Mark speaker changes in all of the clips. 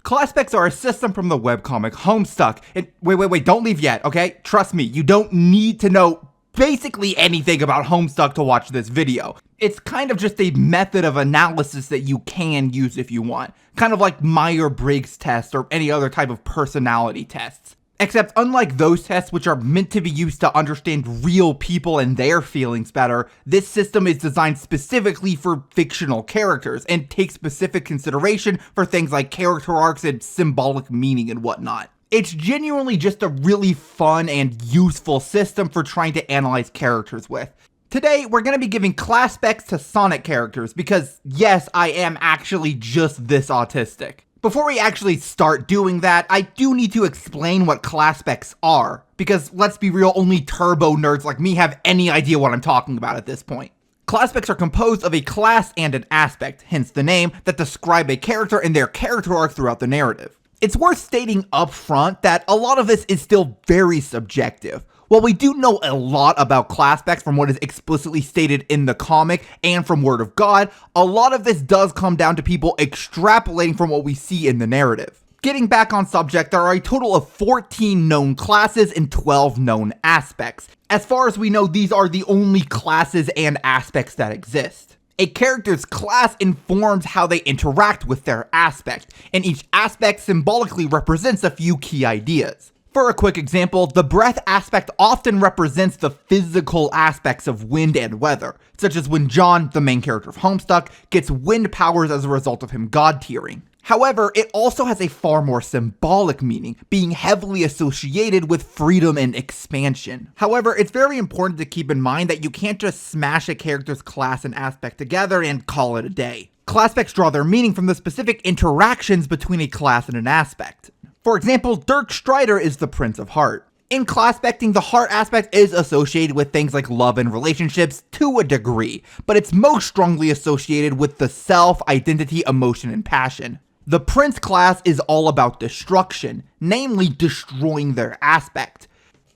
Speaker 1: Classpects are a system from the webcomic Homestuck. And wait, don't leave yet, okay? Trust me, you don't need to know basically anything about Homestuck to watch this video. It's kind of just a method of analysis that you can use if you want. Kind of like Myers-Briggs test or any other type of personality tests. Except unlike those tests, which are meant to be used to understand real people and their feelings better, this system is designed specifically for fictional characters and takes specific consideration for things like character arcs and symbolic meaning and whatnot. It's genuinely just a really fun and useful system for trying to analyze characters with. Today, we're going to be giving Classpects to Sonic characters because, yes, I am actually just this autistic. Before we actually start doing that, I do need to explain what Classpects are, because let's be real, only turbo nerds like me have any idea what I'm talking about at this point. Classpects are composed of a class and an aspect, hence the name, that describe a character and their character arc throughout the narrative. It's worth stating up front that a lot of this is still very subjective. While we do know a lot about Classpects from what is explicitly stated in the comic and from Word of God, a lot of this does come down to people extrapolating from what we see in the narrative. Getting back on subject, there are a total of 14 known classes and 12 known aspects. As far as we know, these are the only classes and aspects that exist. A character's class informs how they interact with their aspect, and each aspect symbolically represents a few key ideas. For a quick example, the breath aspect often represents the physical aspects of wind and weather, such as when John, the main character of Homestuck, gets wind powers as a result of him god-tiering. However, it also has a far more symbolic meaning, being heavily associated with freedom and expansion. However, it's very important to keep in mind that you can't just smash a character's class and aspect together and call it a day. Classpects draw their meaning from the specific interactions between a class and an aspect. For example, Dirk Strider is the Prince of Heart. In Classpecting, the heart aspect is associated with things like love and relationships to a degree, but it's most strongly associated with the self, identity, emotion, and passion. The Prince class is all about destruction, namely destroying their aspect.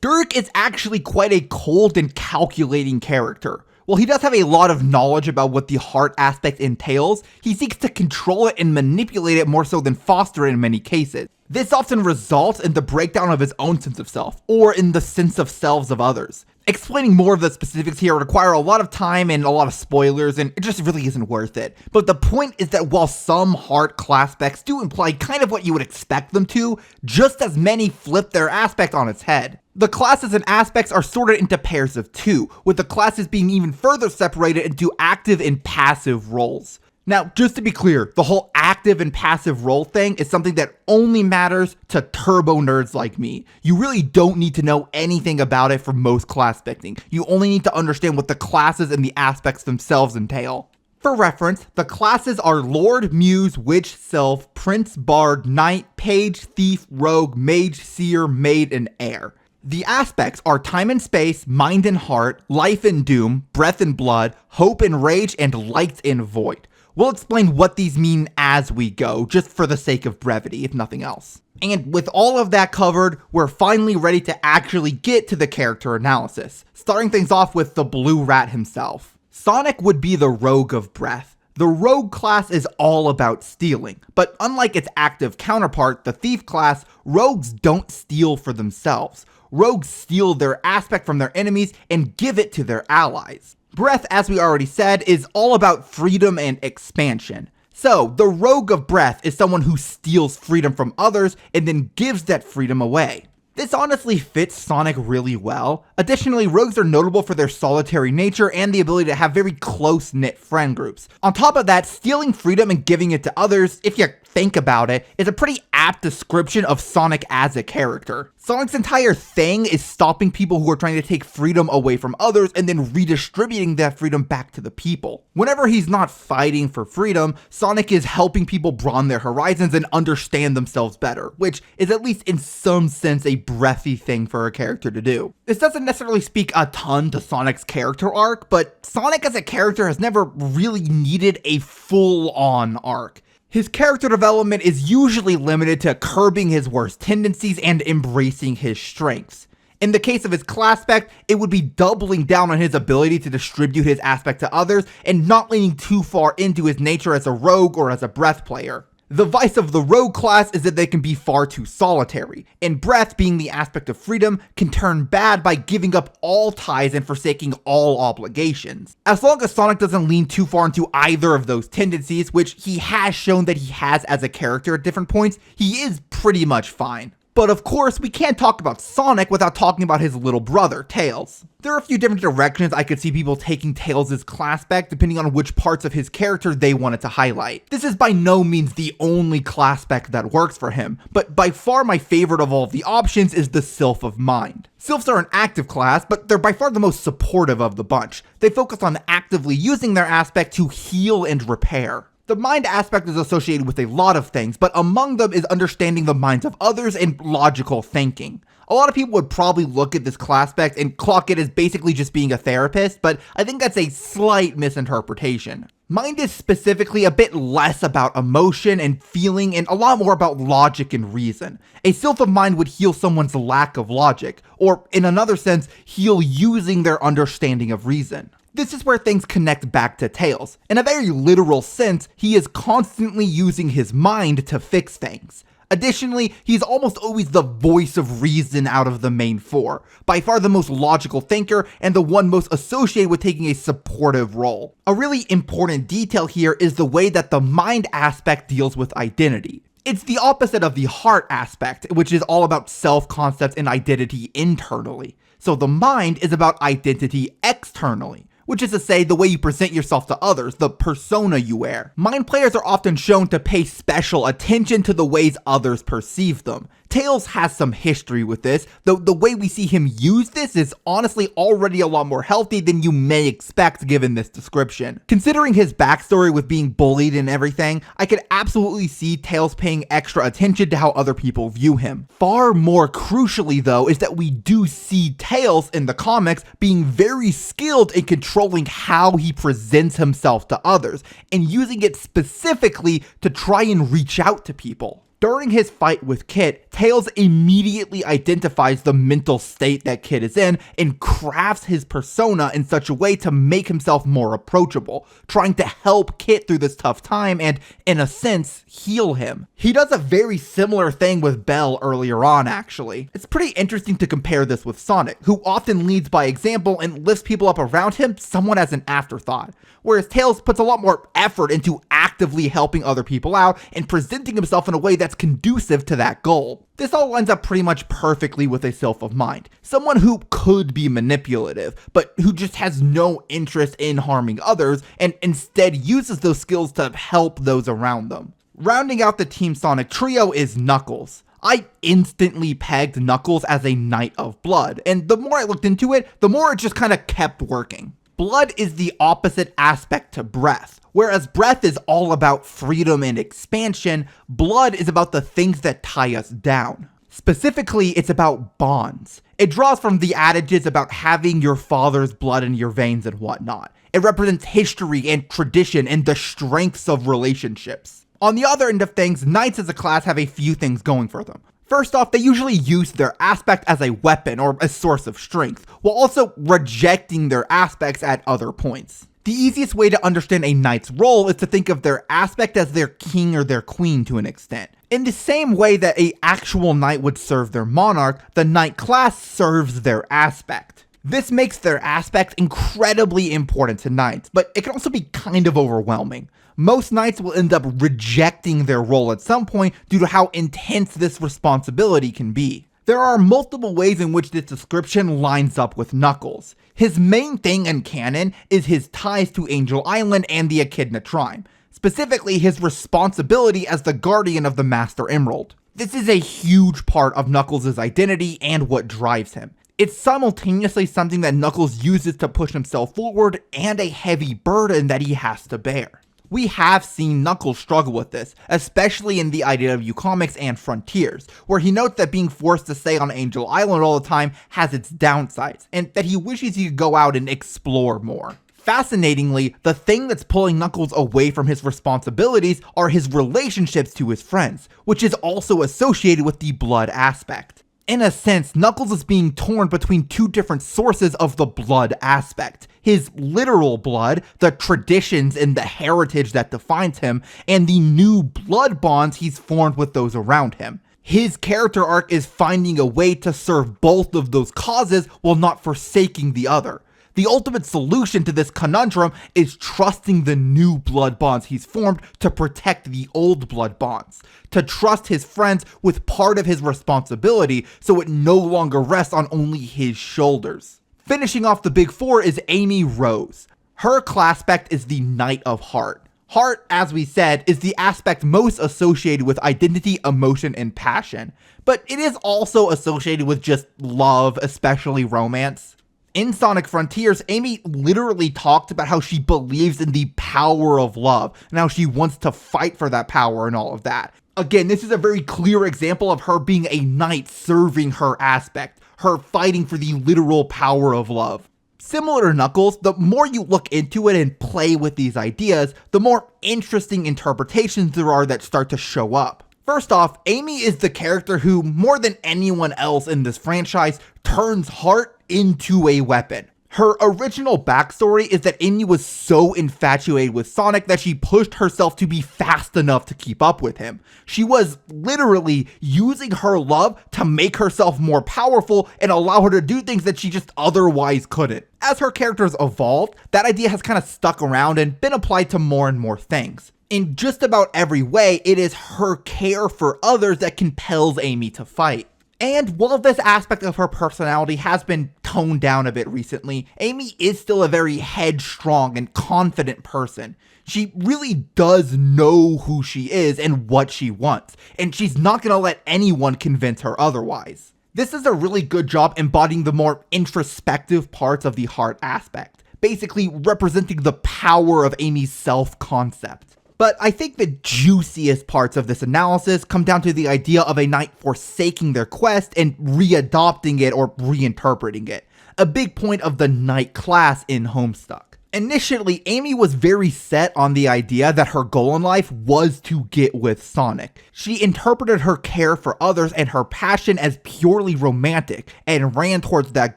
Speaker 1: Dirk is actually quite a cold and calculating character. While he does have a lot of knowledge about what the heart aspect entails, he seeks to control it and manipulate it more so than foster it in many cases. This often results in the breakdown of his own sense of self, or in the sense of selves of others. Explaining more of the specifics here would require a lot of time and a lot of spoilers, and it just really isn't worth it. But the point is that while some heart Classpects do imply kind of what you would expect them to, just as many flip their aspect on its head. The classes and aspects are sorted into pairs of two, with the classes being even further separated into active and passive roles. Now, just to be clear, the whole active and passive role thing is something that only matters to turbo nerds like me. You really don't need to know anything about it for most Classpecting. You only need to understand what the classes and the aspects themselves entail. For reference, the classes are Lord, Muse, Witch, Sylph, Prince, Bard, Knight, Page, Thief, Rogue, Mage, Seer, Maid, and Heir. The aspects are Time and Space, Mind and Heart, Life and Doom, Breath and Blood, Hope and Rage, and Light and Void. We'll explain what these mean as we go, just for the sake of brevity, if nothing else. And with all of that covered, we're finally ready to actually get to the character analysis, starting things off with the Blue Rat himself. Sonic would be the Rogue of Breath. The Rogue class is all about stealing, but unlike its active counterpart, the Thief class, rogues don't steal for themselves. Rogues steal their aspect from their enemies and give it to their allies. Breath, as we already said, is all about freedom and expansion. So, the Rogue of Breath is someone who steals freedom from others and then gives that freedom away. This honestly fits Sonic really well. Additionally, rogues are notable for their solitary nature and the ability to have very close-knit friend groups. On top of that, stealing freedom and giving it to others, if you think about it, is a pretty apt description of Sonic as a character. Sonic's entire thing is stopping people who are trying to take freedom away from others and then redistributing that freedom back to the people. Whenever he's not fighting for freedom, Sonic is helping people broaden their horizons and understand themselves better, which is at least in some sense a breathy thing for a character to do. This doesn't necessarily speak a ton to Sonic's character arc, but Sonic as a character has never really needed a full-on arc. His character development is usually limited to curbing his worst tendencies and embracing his strengths. In the case of his Classpect, it would be doubling down on his ability to distribute his aspect to others and not leaning too far into his nature as a rogue or as a breath player. The vice of the rogue class is that they can be far too solitary, and breath, being the aspect of freedom, can turn bad by giving up all ties and forsaking all obligations. As long as Sonic doesn't lean too far into either of those tendencies, which he has shown that he has as a character at different points, he is pretty much fine. But of course, we can't talk about Sonic without talking about his little brother, Tails. There are a few different directions I could see people taking Tails' Classpect depending on which parts of his character they wanted to highlight. This is by no means the only Classpect that works for him, but by far my favorite of all of the options is the Sylph of Mind. Sylphs are an active class, but they're by far the most supportive of the bunch. They focus on actively using their aspect to heal and repair. The mind aspect is associated with a lot of things, but among them is understanding the minds of others and logical thinking. A lot of people would probably look at this Classpect and clock it as basically just being a therapist, but I think that's a slight misinterpretation. Mind is specifically a bit less about emotion and feeling and a lot more about logic and reason. A Sylph of Mind would heal someone's lack of logic, or in another sense, heal using their understanding of reason. This is where things connect back to Tails. In a very literal sense, he is constantly using his mind to fix things. Additionally, he's almost always the voice of reason out of the main four, by far the most logical thinker and the one most associated with taking a supportive role. A really important detail here is the way that the mind aspect deals with identity. It's the opposite of the heart aspect, which is all about self-concept and identity internally. So the mind is about identity externally, which is to say the way you present yourself to others, the persona you wear. Mind players are often shown to pay special attention to the ways others perceive them. Tails has some history with this, though the way we see him use this is honestly already a lot more healthy than you may expect given this description. Considering his backstory with being bullied and everything, I could absolutely see Tails paying extra attention to how other people view him. Far more crucially though is that we do see Tails in the comics being very skilled in controlling how he presents himself to others, and using it specifically to try and reach out to people. During his fight with Kit, Tails immediately identifies the mental state that Kit is in and crafts his persona in such a way to make himself more approachable, trying to help Kit through this tough time and, in a sense, heal him. He does a very similar thing with Belle earlier on, actually. It's pretty interesting to compare this with Sonic, who often leads by example and lifts people up around him somewhat as an afterthought, whereas Tails puts a lot more effort into actively helping other people out and presenting himself in a way that's conducive to that goal. This all lines up pretty much perfectly with a Sylph of Mind, someone who could be manipulative, but who just has no interest in harming others and instead uses those skills to help those around them. Rounding out the Team Sonic trio is Knuckles. I instantly pegged Knuckles as a Knight of Blood, and the more I looked into it, the more it just kind of kept working. Blood is the opposite aspect to breath. Whereas breath is all about freedom and expansion, blood is about the things that tie us down. Specifically, it's about bonds. It draws from the adages about having your father's blood in your veins and whatnot. It represents history and tradition and the strengths of relationships. On the other end of things, Knights as a class have a few things going for them. First off, they usually use their aspect as a weapon or a source of strength, while also rejecting their aspects at other points. The easiest way to understand a knight's role is to think of their aspect as their king or their queen to an extent. In the same way that an actual knight would serve their monarch, the knight class serves their aspect. This makes their aspect incredibly important to knights, but it can also be kind of overwhelming. Most knights will end up rejecting their role at some point due to how intense this responsibility can be. There are multiple ways in which this description lines up with Knuckles. His main thing in canon is his ties to Angel Island and the Echidna Tribe, specifically his responsibility as the guardian of the Master Emerald. This is a huge part of Knuckles' identity and what drives him. It's simultaneously something that Knuckles uses to push himself forward and a heavy burden that he has to bear. We have seen Knuckles struggle with this, especially in the IDW comics and Frontiers, where he notes that being forced to stay on Angel Island all the time has its downsides, and that he wishes he could go out and explore more. Fascinatingly, the thing that's pulling Knuckles away from his responsibilities are his relationships to his friends, which is also associated with the blood aspect. In a sense, Knuckles is being torn between two different sources of the blood aspect. His literal blood, the traditions and the heritage that defines him, and the new blood bonds he's formed with those around him. His character arc is finding a way to serve both of those causes while not forsaking the other. The ultimate solution to this conundrum is trusting the new blood bonds he's formed to protect the old blood bonds, to trust his friends with part of his responsibility so it no longer rests on only his shoulders. Finishing off the big four is Amy Rose. Her Classpect is the Knight of Heart. Heart, as we said, is the aspect most associated with identity, emotion, and passion, but it is also associated with just love, especially romance. In Sonic Frontiers, Amy literally talked about how she believes in the power of love and how she wants to fight for that power and all of that. Again, this is a very clear example of her being a knight serving her aspect, her fighting for the literal power of love. Similar to Knuckles, the more you look into it and play with these ideas, the more interesting interpretations there are that start to show up. First off, Amy is the character who, more than anyone else in this franchise, turns heart into a weapon. Her original backstory is that Amy was so infatuated with Sonic that she pushed herself to be fast enough to keep up with him. She was literally using her love to make herself more powerful and allow her to do things that she just otherwise couldn't. As her characters evolved, that idea has kind of stuck around and been applied to more and more things. In just about every way, it is her care for others that compels Amy to fight. And while this aspect of her personality has been toned down a bit recently, Amy is still a very headstrong and confident person. She really does know who she is and what she wants, and she's not going to let anyone convince her otherwise. This is a really good job embodying the more introspective parts of the heart aspect, basically representing the power of Amy's self-concept. But I think the juiciest parts of this analysis come down to the idea of a knight forsaking their quest and readopting it or reinterpreting it, a big point of the knight class in Homestuck. Initially, Amy was very set on the idea that her goal in life was to get with Sonic. She interpreted her care for others and her passion as purely romantic and ran towards that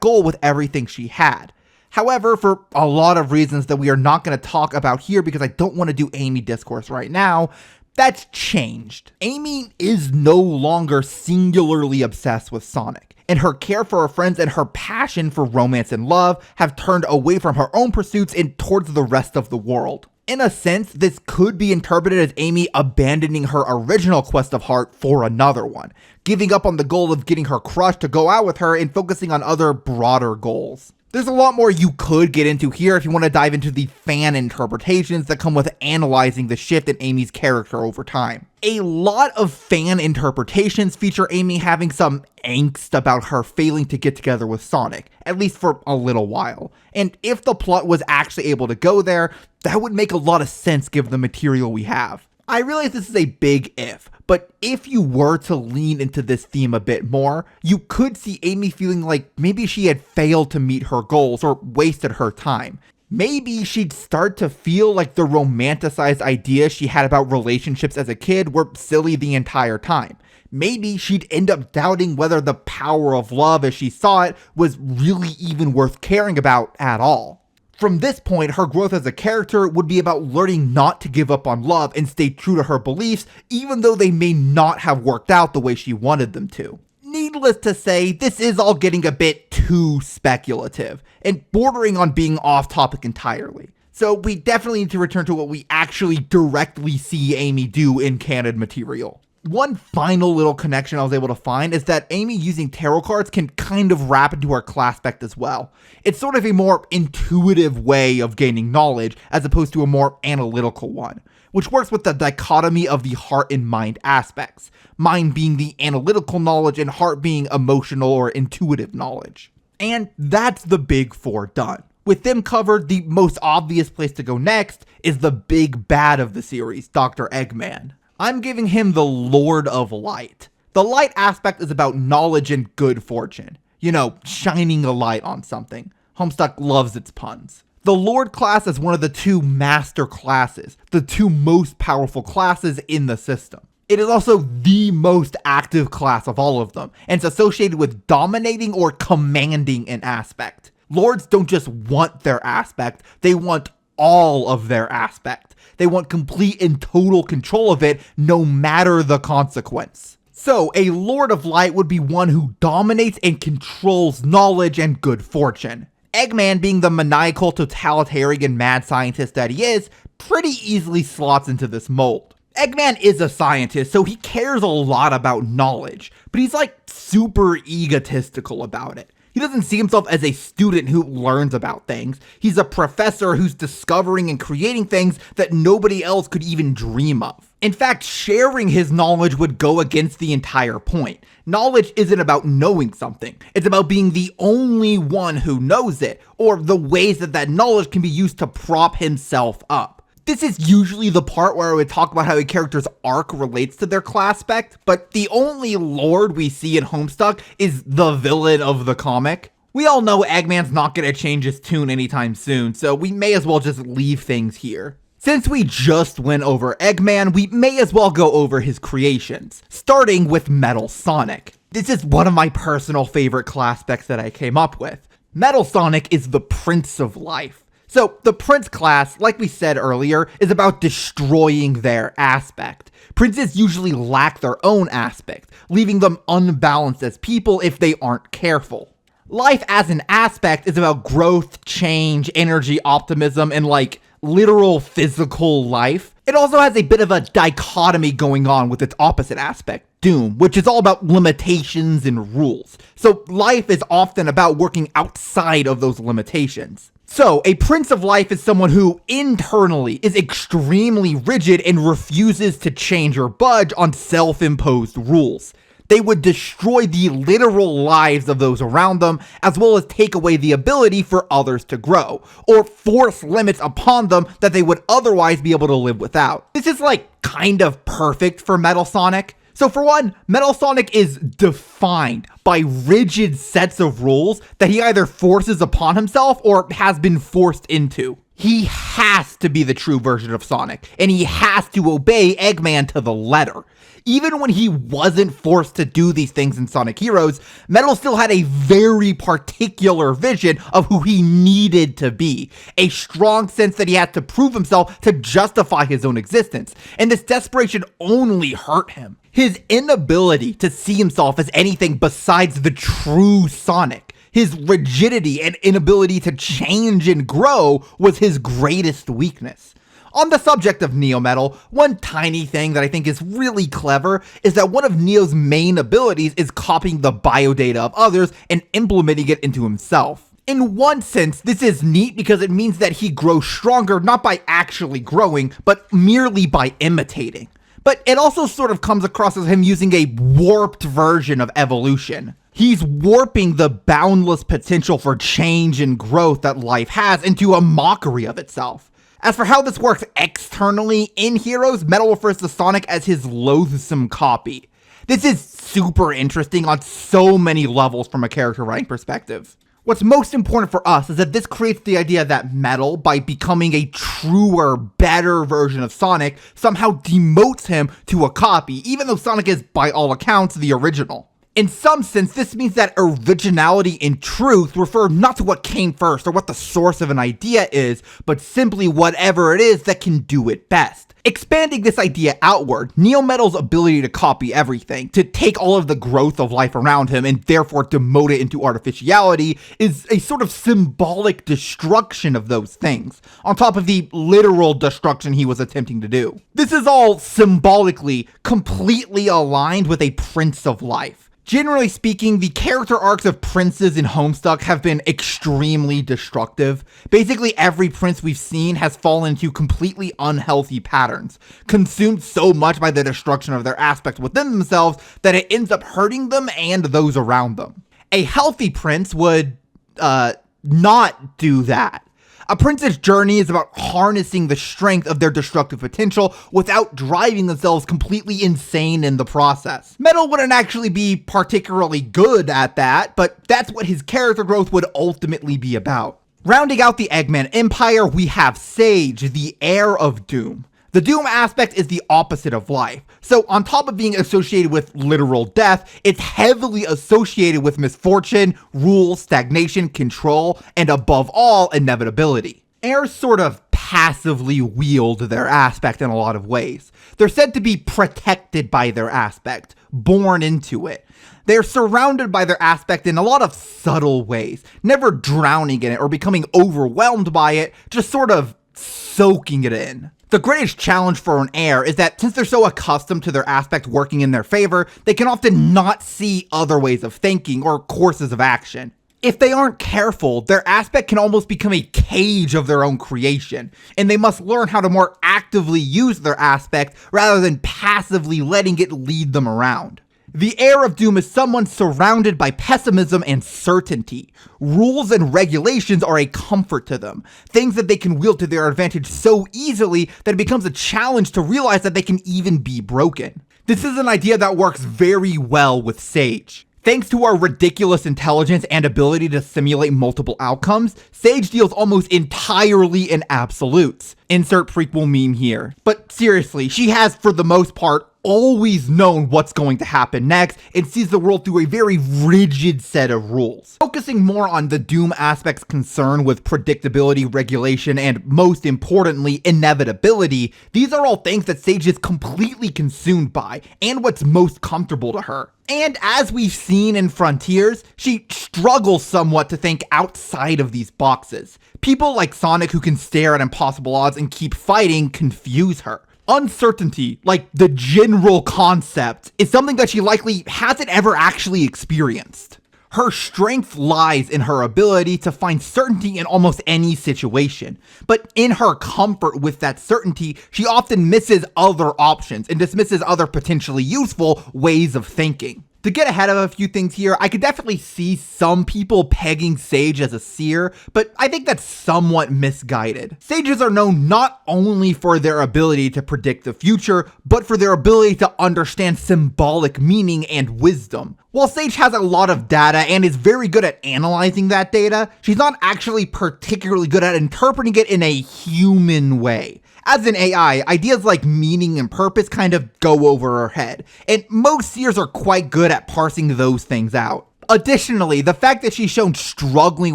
Speaker 1: goal with everything she had. However, for a lot of reasons that we are not going to talk about here because I don't want to do Amy discourse right now, that's changed. Amy is no longer singularly obsessed with Sonic, and her care for her friends and her passion for romance and love have turned away from her own pursuits and towards the rest of the world. In a sense, this could be interpreted as Amy abandoning her original quest of heart for another one, giving up on the goal of getting her crush to go out with her and focusing on other broader goals. There's a lot more you could get into here if you want to dive into the fan interpretations that come with analyzing the shift in Amy's character over time. A lot of fan interpretations feature Amy having some angst about her failing to get together with Sonic, at least for a little while. And if the plot was actually able to go there, that would make a lot of sense given the material we have. I realize this is a big if, but if you were to lean into this theme a bit more, you could see Amy feeling like maybe she had failed to meet her goals or wasted her time. Maybe she'd start to feel like the romanticized ideas she had about relationships as a kid were silly the entire time. Maybe she'd end up doubting whether the power of love as she saw it was really even worth caring about at all. From this point, her growth as a character would be about learning not to give up on love and stay true to her beliefs, even though they may not have worked out the way she wanted them to. Needless to say, this is all getting a bit too speculative, and bordering on being off topic entirely. So we definitely need to return to what we actually directly see Amy do in canon material. One final little connection I was able to find is that Amy using tarot cards can kind of wrap into her Classpect as well. It's sort of a more intuitive way of gaining knowledge as opposed to a more analytical one, which works with the dichotomy of the heart and mind aspects, mind being the analytical knowledge and heart being emotional or intuitive knowledge. And that's the big four done. With them covered, the most obvious place to go next is the big bad of the series, Dr. Eggman. I'm giving him the Lord of Light. The light aspect is about knowledge and good fortune. You know, shining a light on something. Homestuck loves its puns. The Lord class is one of the two master classes, the two most powerful classes in the system. It is also the most active class of all of them, and it's associated with dominating or commanding an aspect. Lords don't just want their aspect, they want all of their aspect. They want complete and total control of it, no matter the consequence. So, a Lord of Light would be one who dominates and controls knowledge and good fortune. Eggman, being the maniacal, totalitarian mad scientist that he is, pretty easily slots into this mold. Eggman is a scientist, so he cares a lot about knowledge, but he's like super egotistical about it. He doesn't see himself as a student who learns about things. He's a professor who's discovering and creating things that nobody else could even dream of. In fact, sharing his knowledge would go against the entire point. Knowledge isn't about knowing something. It's about being the only one who knows it, or the ways that that knowledge can be used to prop himself up. This is usually the part where I would talk about how a character's arc relates to their Classpect, but the only lord we see in Homestuck is the villain of the comic. We all know Eggman's not going to change his tune anytime soon, so we may as well just leave things here. Since we just went over Eggman, we may as well go over his creations, starting with Metal Sonic. This is one of my personal favorite Classpects that I came up with. Metal Sonic is the Prince of Life. So, the Prince class, like we said earlier, is about destroying their aspect. Princes usually lack their own aspect, leaving them unbalanced as people if they aren't careful. Life as an aspect is about growth, change, energy, optimism, and like literal physical life. It also has a bit of a dichotomy going on with its opposite aspect, Doom, which is all about limitations and rules. So life is often about working outside of those limitations. So, a Prince of Life is someone who internally is extremely rigid and refuses to change or budge on self-imposed rules. They would destroy the literal lives of those around them, as well as take away the ability for others to grow, or force limits upon them that they would otherwise be able to live without. This is like kind of perfect for Metal Sonic. So for one, Metal Sonic is defined by rigid sets of rules that he either forces upon himself or has been forced into. He has to be the true version of Sonic, and he has to obey Eggman to the letter. Even when he wasn't forced to do these things in Sonic Heroes, Metal still had a very particular vision of who he needed to be. A strong sense that he had to prove himself to justify his own existence, and this desperation only hurt him. His inability to see himself as anything besides the true Sonic, his rigidity and inability to change and grow was his greatest weakness. On the subject of Neo Metal, one tiny thing that I think is really clever is that one of Neo's main abilities is copying the biodata of others and implementing it into himself. In one sense, this is neat because it means that he grows stronger not by actually growing, but merely by imitating. But it also sort of comes across as him using a warped version of evolution. He's warping the boundless potential for change and growth that life has into a mockery of itself. As for how this works externally, in Heroes, Metal refers to Sonic as his loathsome copy. This is super interesting on so many levels from a character writing perspective. What's most important for us is that this creates the idea that Metal, by becoming a truer, better version of Sonic, somehow demotes him to a copy, even though Sonic is, by all accounts, the original. In some sense, this means that originality and truth refer not to what came first or what the source of an idea is, but simply whatever it is that can do it best. Expanding this idea outward, Neo Metal's ability to copy everything, to take all of the growth of life around him and therefore demote it into artificiality, is a sort of symbolic destruction of those things, on top of the literal destruction he was attempting to do. This is all symbolically completely aligned with a Prince of Life. Generally speaking, the character arcs of princes in Homestuck have been extremely destructive. Basically, every prince we've seen has fallen into completely unhealthy patterns, consumed so much by the destruction of their aspects within themselves that it ends up hurting them and those around them. A healthy prince would not do that. A prince's journey is about harnessing the strength of their destructive potential without driving themselves completely insane in the process. Metal wouldn't actually be particularly good at that, but that's what his character growth would ultimately be about. Rounding out the Eggman Empire, we have Sage, the heir of Doom. The doom aspect is the opposite of life. So on top of being associated with literal death, it's heavily associated with misfortune, rule, stagnation, control, and above all, inevitability. Heirs sort of passively wield their aspect in a lot of ways. They're said to be protected by their aspect, born into it. They're surrounded by their aspect in a lot of subtle ways, never drowning in it or becoming overwhelmed by it, just sort of soaking it in. The greatest challenge for an heir is that since they're so accustomed to their aspect working in their favor, they can often not see other ways of thinking or courses of action. If they aren't careful, their aspect can almost become a cage of their own creation, and they must learn how to more actively use their aspect rather than passively letting it lead them around. The heir of doom is someone surrounded by pessimism and certainty. Rules and regulations are a comfort to them, things that they can wield to their advantage so easily that it becomes a challenge to realize that they can even be broken. This is an idea that works very well with Sage. Thanks to our ridiculous intelligence and ability to simulate multiple outcomes, Sage deals almost entirely in absolutes. Insert prequel meme here. But seriously, she has, for the most part, always known what's going to happen next and sees the world through a very rigid set of rules. Focusing more on the doom aspect's concern with predictability, regulation, and most importantly, inevitability, these are all things that Sage is completely consumed by and what's most comfortable to her. And as we've seen in Frontiers, she struggles somewhat to think outside of these boxes. People like Sonic who can stare at impossible odds and keep fighting confuse her. Uncertainty, like the general concept, is something that she likely hasn't ever actually experienced. Her strength lies in her ability to find certainty in almost any situation, but in her comfort with that certainty, she often misses other options and dismisses other potentially useful ways of thinking. To get ahead of a few things here, I could definitely see some people pegging Sage as a seer, but I think that's somewhat misguided. Sages are known not only for their ability to predict the future, but for their ability to understand symbolic meaning and wisdom. While Sage has a lot of data and is very good at analyzing that data, she's not actually particularly good at interpreting it in a human way. As an AI, ideas like meaning and purpose kind of go over her head, and most seers are quite good at parsing those things out. Additionally, the fact that she's shown struggling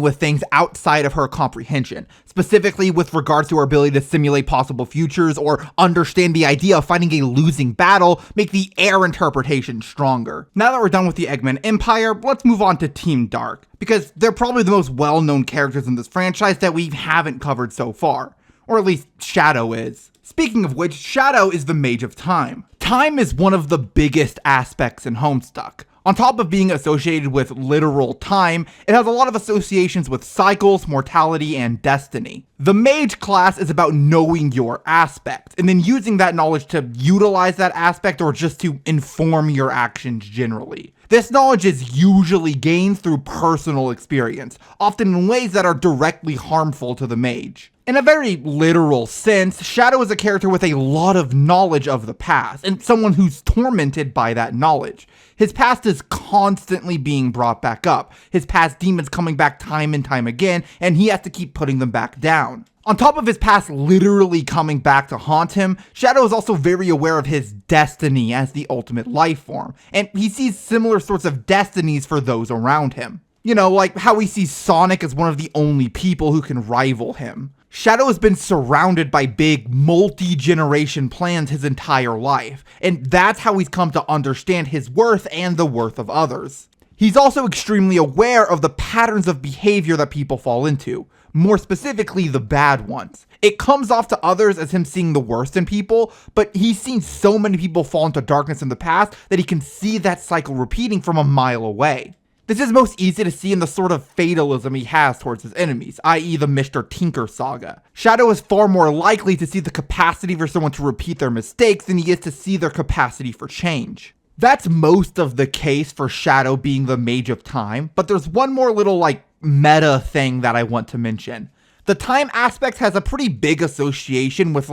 Speaker 1: with things outside of her comprehension, specifically with regards to her ability to simulate possible futures or understand the idea of fighting a losing battle, make the heir interpretation stronger. Now that we're done with the Eggman Empire, let's move on to Team Dark, because they're probably the most well-known characters in this franchise that we haven't covered so far. Or at least Shadow is. Speaking of which, Shadow is the Mage of Time. Time is one of the biggest aspects in Homestuck. On top of being associated with literal time, it has a lot of associations with cycles, mortality, and destiny. The Mage class is about knowing your aspect, and then using that knowledge to utilize that aspect or just to inform your actions generally. This knowledge is usually gained through personal experience, often in ways that are directly harmful to the mage. In a very literal sense, Shadow is a character with a lot of knowledge of the past, and someone who's tormented by that knowledge. His past is constantly being brought back up, his past demons coming back time and time again, and he has to keep putting them back down. On top of his past literally coming back to haunt him, Shadow is also very aware of his destiny as the ultimate life form, and he sees similar sorts of destinies for those around him. You know, like how he sees Sonic as one of the only people who can rival him. Shadow has been surrounded by big, multi-generation plans his entire life, and that's how he's come to understand his worth and the worth of others. He's also extremely aware of the patterns of behavior that people fall into, more specifically the bad ones. It comes off to others as him seeing the worst in people, but he's seen so many people fall into darkness in the past that he can see that cycle repeating from a mile away. This is most easy to see in the sort of fatalism he has towards his enemies, i.e. the Mr. Tinker saga. Shadow is far more likely to see the capacity for someone to repeat their mistakes than he is to see their capacity for change. That's most of the case for Shadow being the Mage of Time, but there's one more little meta thing that I want to mention. The time aspect has a pretty big association with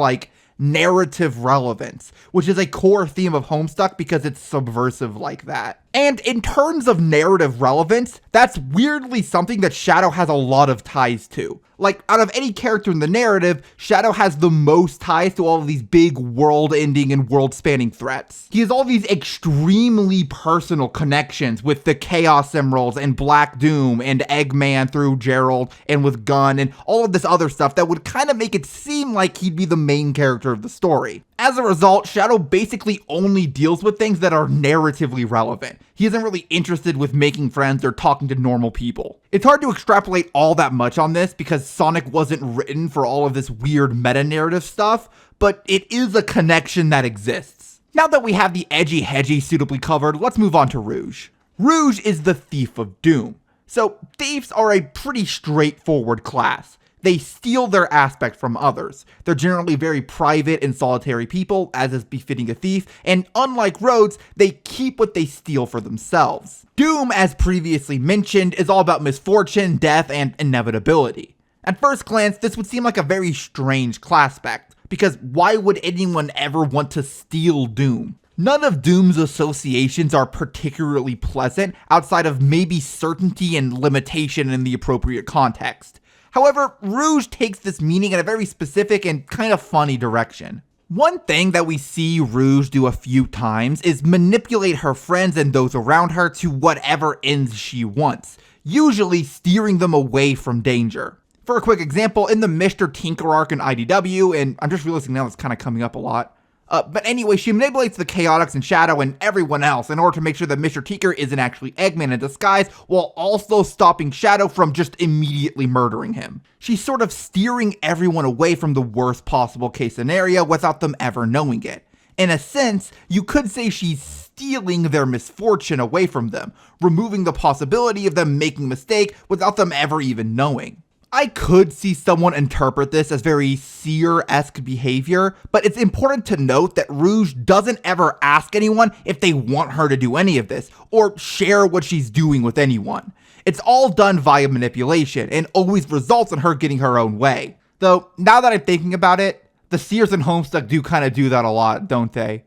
Speaker 1: narrative relevance, which is a core theme of Homestuck because it's subversive like that. And in terms of narrative relevance, that's weirdly something that Shadow has a lot of ties to. Like, out of any character in the narrative, Shadow has the most ties to all of these big world-ending and world-spanning threats. He has all these extremely personal connections with the Chaos Emeralds and Black Doom and Eggman through Gerald and with Gun and all of this other stuff that would kind of make it seem like he'd be the main character of the story. As a result, Shadow basically only deals with things that are narratively relevant. He isn't really interested with making friends or talking to normal people. It's hard to extrapolate all that much on this because Sonic wasn't written for all of this weird meta-narrative stuff, but it is a connection that exists. Now that we have the edgy-hedgy suitably covered, let's move on to Rouge. Rouge is the Thief of Doom. So, thieves are a pretty straightforward class. They steal their aspect from others. They're generally very private and solitary people, as is befitting a thief, and unlike rogues, they keep what they steal for themselves. Doom, as previously mentioned, is all about misfortune, death, and inevitability. At first glance, this would seem like a very strange Classpect, because why would anyone ever want to steal Doom? None of Doom's associations are particularly pleasant, outside of maybe certainty and limitation in the appropriate context. However, Rouge takes this meaning in a very specific and kind of funny direction. One thing that we see Rouge do a few times is manipulate her friends and those around her to whatever ends she wants, usually steering them away from danger. For a quick example, in the Mr. Tinker arc in IDW, and I'm just realizing now it's kind of coming up a lot, but anyway, she manipulates the Chaotix and Shadow and everyone else in order to make sure that Mr. Tinker isn't actually Eggman in disguise, while also stopping Shadow from just immediately murdering him. She's sort of steering everyone away from the worst possible case scenario without them ever knowing it. In a sense, you could say she's stealing their misfortune away from them, removing the possibility of them making a mistake without them ever even knowing. I could see someone interpret this as very seer-esque behavior, but it's important to note that Rouge doesn't ever ask anyone if they want her to do any of this, or share what she's doing with anyone. It's all done via manipulation, and always results in her getting her own way. Though, now that I'm thinking about it, the Seers and Homestuck do kind of do that a lot, don't they?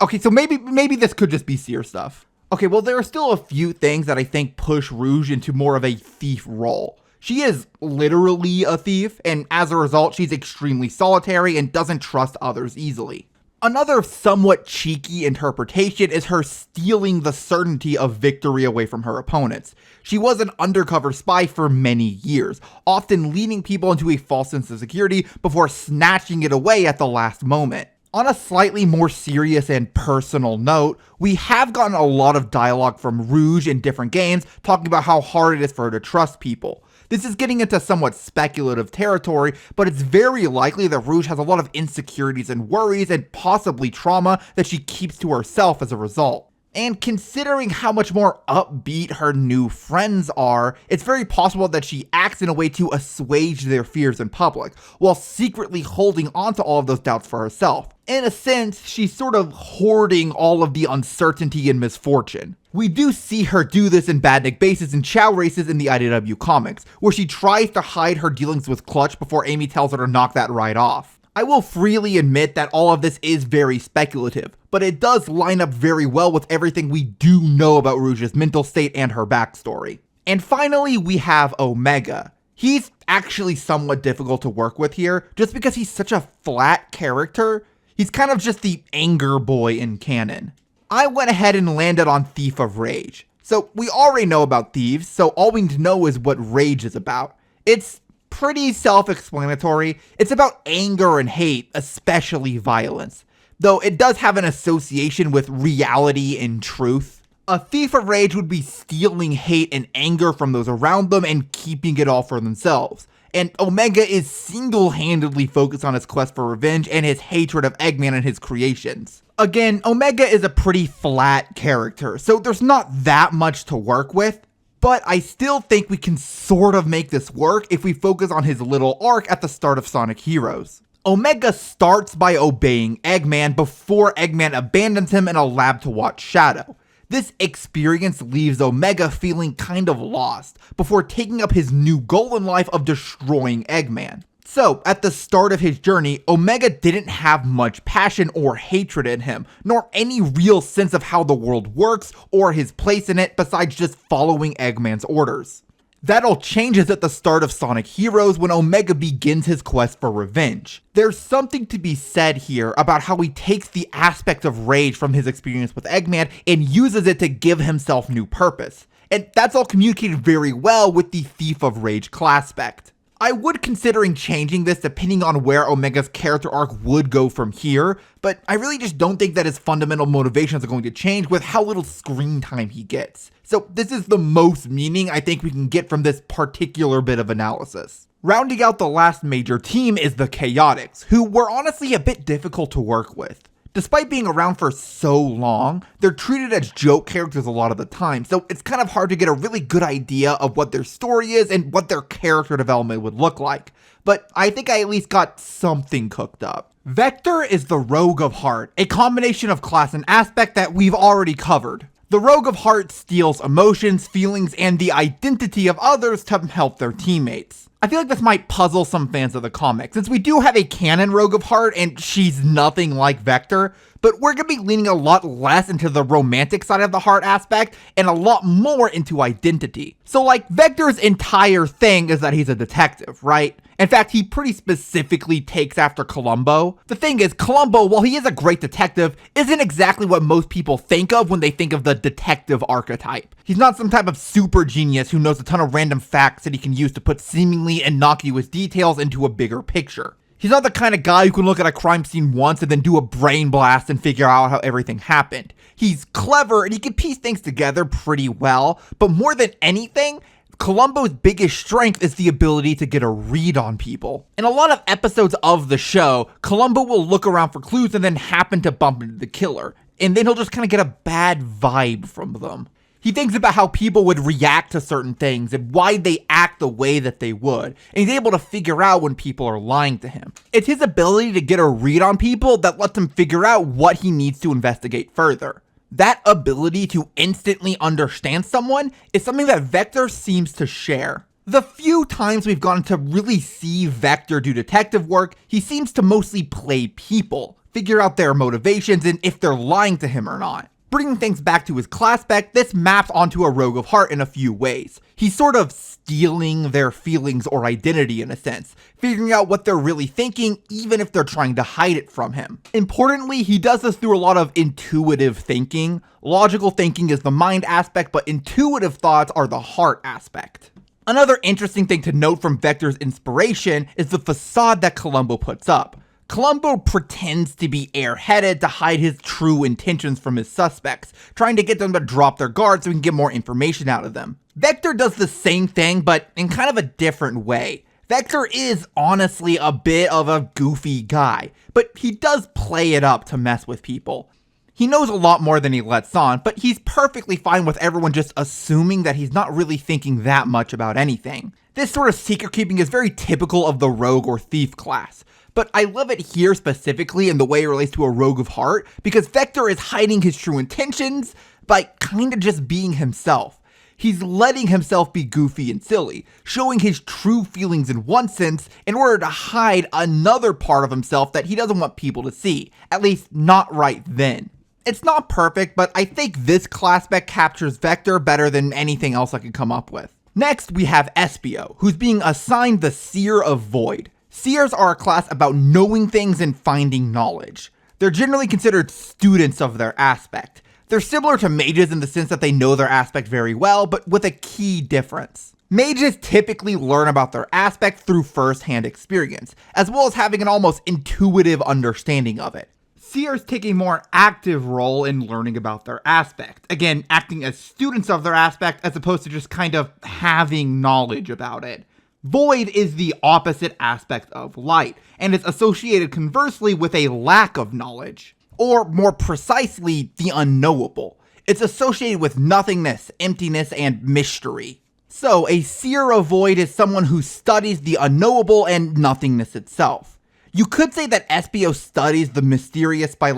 Speaker 1: Okay, so maybe this could just be Seer stuff. Okay, well there are still a few things that I think push Rouge into more of a thief role. She is literally a thief, and as a result, she's extremely solitary and doesn't trust others easily. Another somewhat cheeky interpretation is her stealing the certainty of victory away from her opponents. She was an undercover spy for many years, often leading people into a false sense of security before snatching it away at the last moment. On a slightly more serious and personal note, we have gotten a lot of dialogue from Rouge in different games talking about how hard it is for her to trust people. This is getting into somewhat speculative territory, but it's very likely that Rouge has a lot of insecurities and worries and possibly trauma that she keeps to herself as a result. And considering how much more upbeat her new friends are, it's very possible that she acts in a way to assuage their fears in public, while secretly holding onto all of those doubts for herself. In a sense, she's sort of hoarding all of the uncertainty and misfortune. We do see her do this in Badnik Bases and Chow Races in the IDW comics, where she tries to hide her dealings with Clutch before Amy tells her to knock that right off. I will freely admit that all of this is very speculative, but it does line up very well with everything we do know about Rouge's mental state and her backstory. And finally, we have Omega. He's actually somewhat difficult to work with here, just because he's such a flat character. He's kind of just the anger boy in canon. I went ahead and landed on Thief of Rage. So we already know about thieves, so all we need to know is what Rage is about. It's pretty self-explanatory. It's about anger and hate, especially violence, though it does have an association with reality and truth. A Thief of Rage would be stealing hate and anger from those around them and keeping it all for themselves. And Omega is single-handedly focused on his quest for revenge and his hatred of Eggman and his creations. Again, Omega is a pretty flat character, so there's not that much to work with, but I still think we can sort of make this work if we focus on his little arc at the start of Sonic Heroes. Omega starts by obeying Eggman before Eggman abandons him in a lab to watch Shadow. This experience leaves Omega feeling kind of lost before taking up his new goal in life of destroying Eggman. So, at the start of his journey, Omega didn't have much passion or hatred in him, nor any real sense of how the world works or his place in it besides just following Eggman's orders. That all changes at the start of Sonic Heroes when Omega begins his quest for revenge. There's something to be said here about how he takes the aspect of rage from his experience with Eggman and uses it to give himself new purpose. And that's all communicated very well with the Thief of Rage Classpect. I would considering changing this depending on where Omega's character arc would go from here, but I really just don't think that his fundamental motivations are going to change with how little screen time he gets. So this is the most meaning I think we can get from this particular bit of analysis. Rounding out the last major team is the Chaotix, who were honestly a bit difficult to work with. Despite being around for so long, they're treated as joke characters a lot of the time, so it's kind of hard to get a really good idea of what their story is and what their character development would look like. But I think I at least got something cooked up. Vector is the Rogue of Heart, a combination of class and aspect that we've already covered. The Rogue of Heart steals emotions, feelings, and the identity of others to help their teammates. I feel like this might puzzle some fans of the comic, since we do have a canon Rogue of Heart and she's nothing like Vector, but we're going to be leaning a lot less into the romantic side of the heart aspect and a lot more into identity. So like, Vector's entire thing is that he's a detective, right? In fact, he pretty specifically takes after Columbo. The thing is, Columbo, while he is a great detective, isn't exactly what most people think of when they think of the detective archetype. He's not some type of super genius who knows a ton of random facts that he can use to put seemingly innocuous details into a bigger picture. He's not the kind of guy who can look at a crime scene once and then do a brain blast and figure out how everything happened. He's clever and he can piece things together pretty well, but more than anything, Columbo's biggest strength is the ability to get a read on people. In a lot of episodes of the show, Columbo will look around for clues and then happen to bump into the killer, and then he'll just kind of get a bad vibe from them. He thinks about how people would react to certain things and why they act the way that they would, and he's able to figure out when people are lying to him. It's his ability to get a read on people that lets him figure out what he needs to investigate further. That ability to instantly understand someone is something that Vector seems to share. The few times we've gotten to really see Vector do detective work, he seems to mostly play people, figure out their motivations and if they're lying to him or not. Bringing things back to his Classpect, this maps onto a Rogue of Heart in a few ways. He's sort of stealing their feelings or identity in a sense, figuring out what they're really thinking even if they're trying to hide it from him. Importantly, he does this through a lot of intuitive thinking. Logical thinking is the mind aspect, but intuitive thoughts are the heart aspect. Another interesting thing to note from Vector's inspiration is the facade that Columbo puts up. Columbo pretends to be airheaded to hide his true intentions from his suspects, trying to get them to drop their guard so he can get more information out of them. Vector does the same thing, but in kind of a different way. Vector is honestly a bit of a goofy guy, but he does play it up to mess with people. He knows a lot more than he lets on, but he's perfectly fine with everyone just assuming that he's not really thinking that much about anything. This sort of secret keeping is very typical of the rogue or thief class. But I love it here specifically in the way it relates to a Rogue of Heart, because Vector is hiding his true intentions by kind of just being himself. He's letting himself be goofy and silly, showing his true feelings in one sense in order to hide another part of himself that he doesn't want people to see, at least not right then. It's not perfect, but I think this Classpect captures Vector better than anything else I could come up with. Next, we have Espio, who's being assigned the Seer of Void. Seers are a class about knowing things and finding knowledge. They're generally considered students of their aspect. They're similar to mages in the sense that they know their aspect very well, but with a key difference. Mages typically learn about their aspect through first-hand experience, as well as having an almost intuitive understanding of it. Seers take a more active role in learning about their aspect, again, acting as students of their aspect as opposed to just kind of having knowledge about it. Void is the opposite aspect of light, and is associated conversely with a lack of knowledge. Or more precisely, the unknowable. It's associated with nothingness, emptiness, and mystery. So, a seer of void is someone who studies the unknowable and nothingness itself. You could say that Espio studies the mysterious by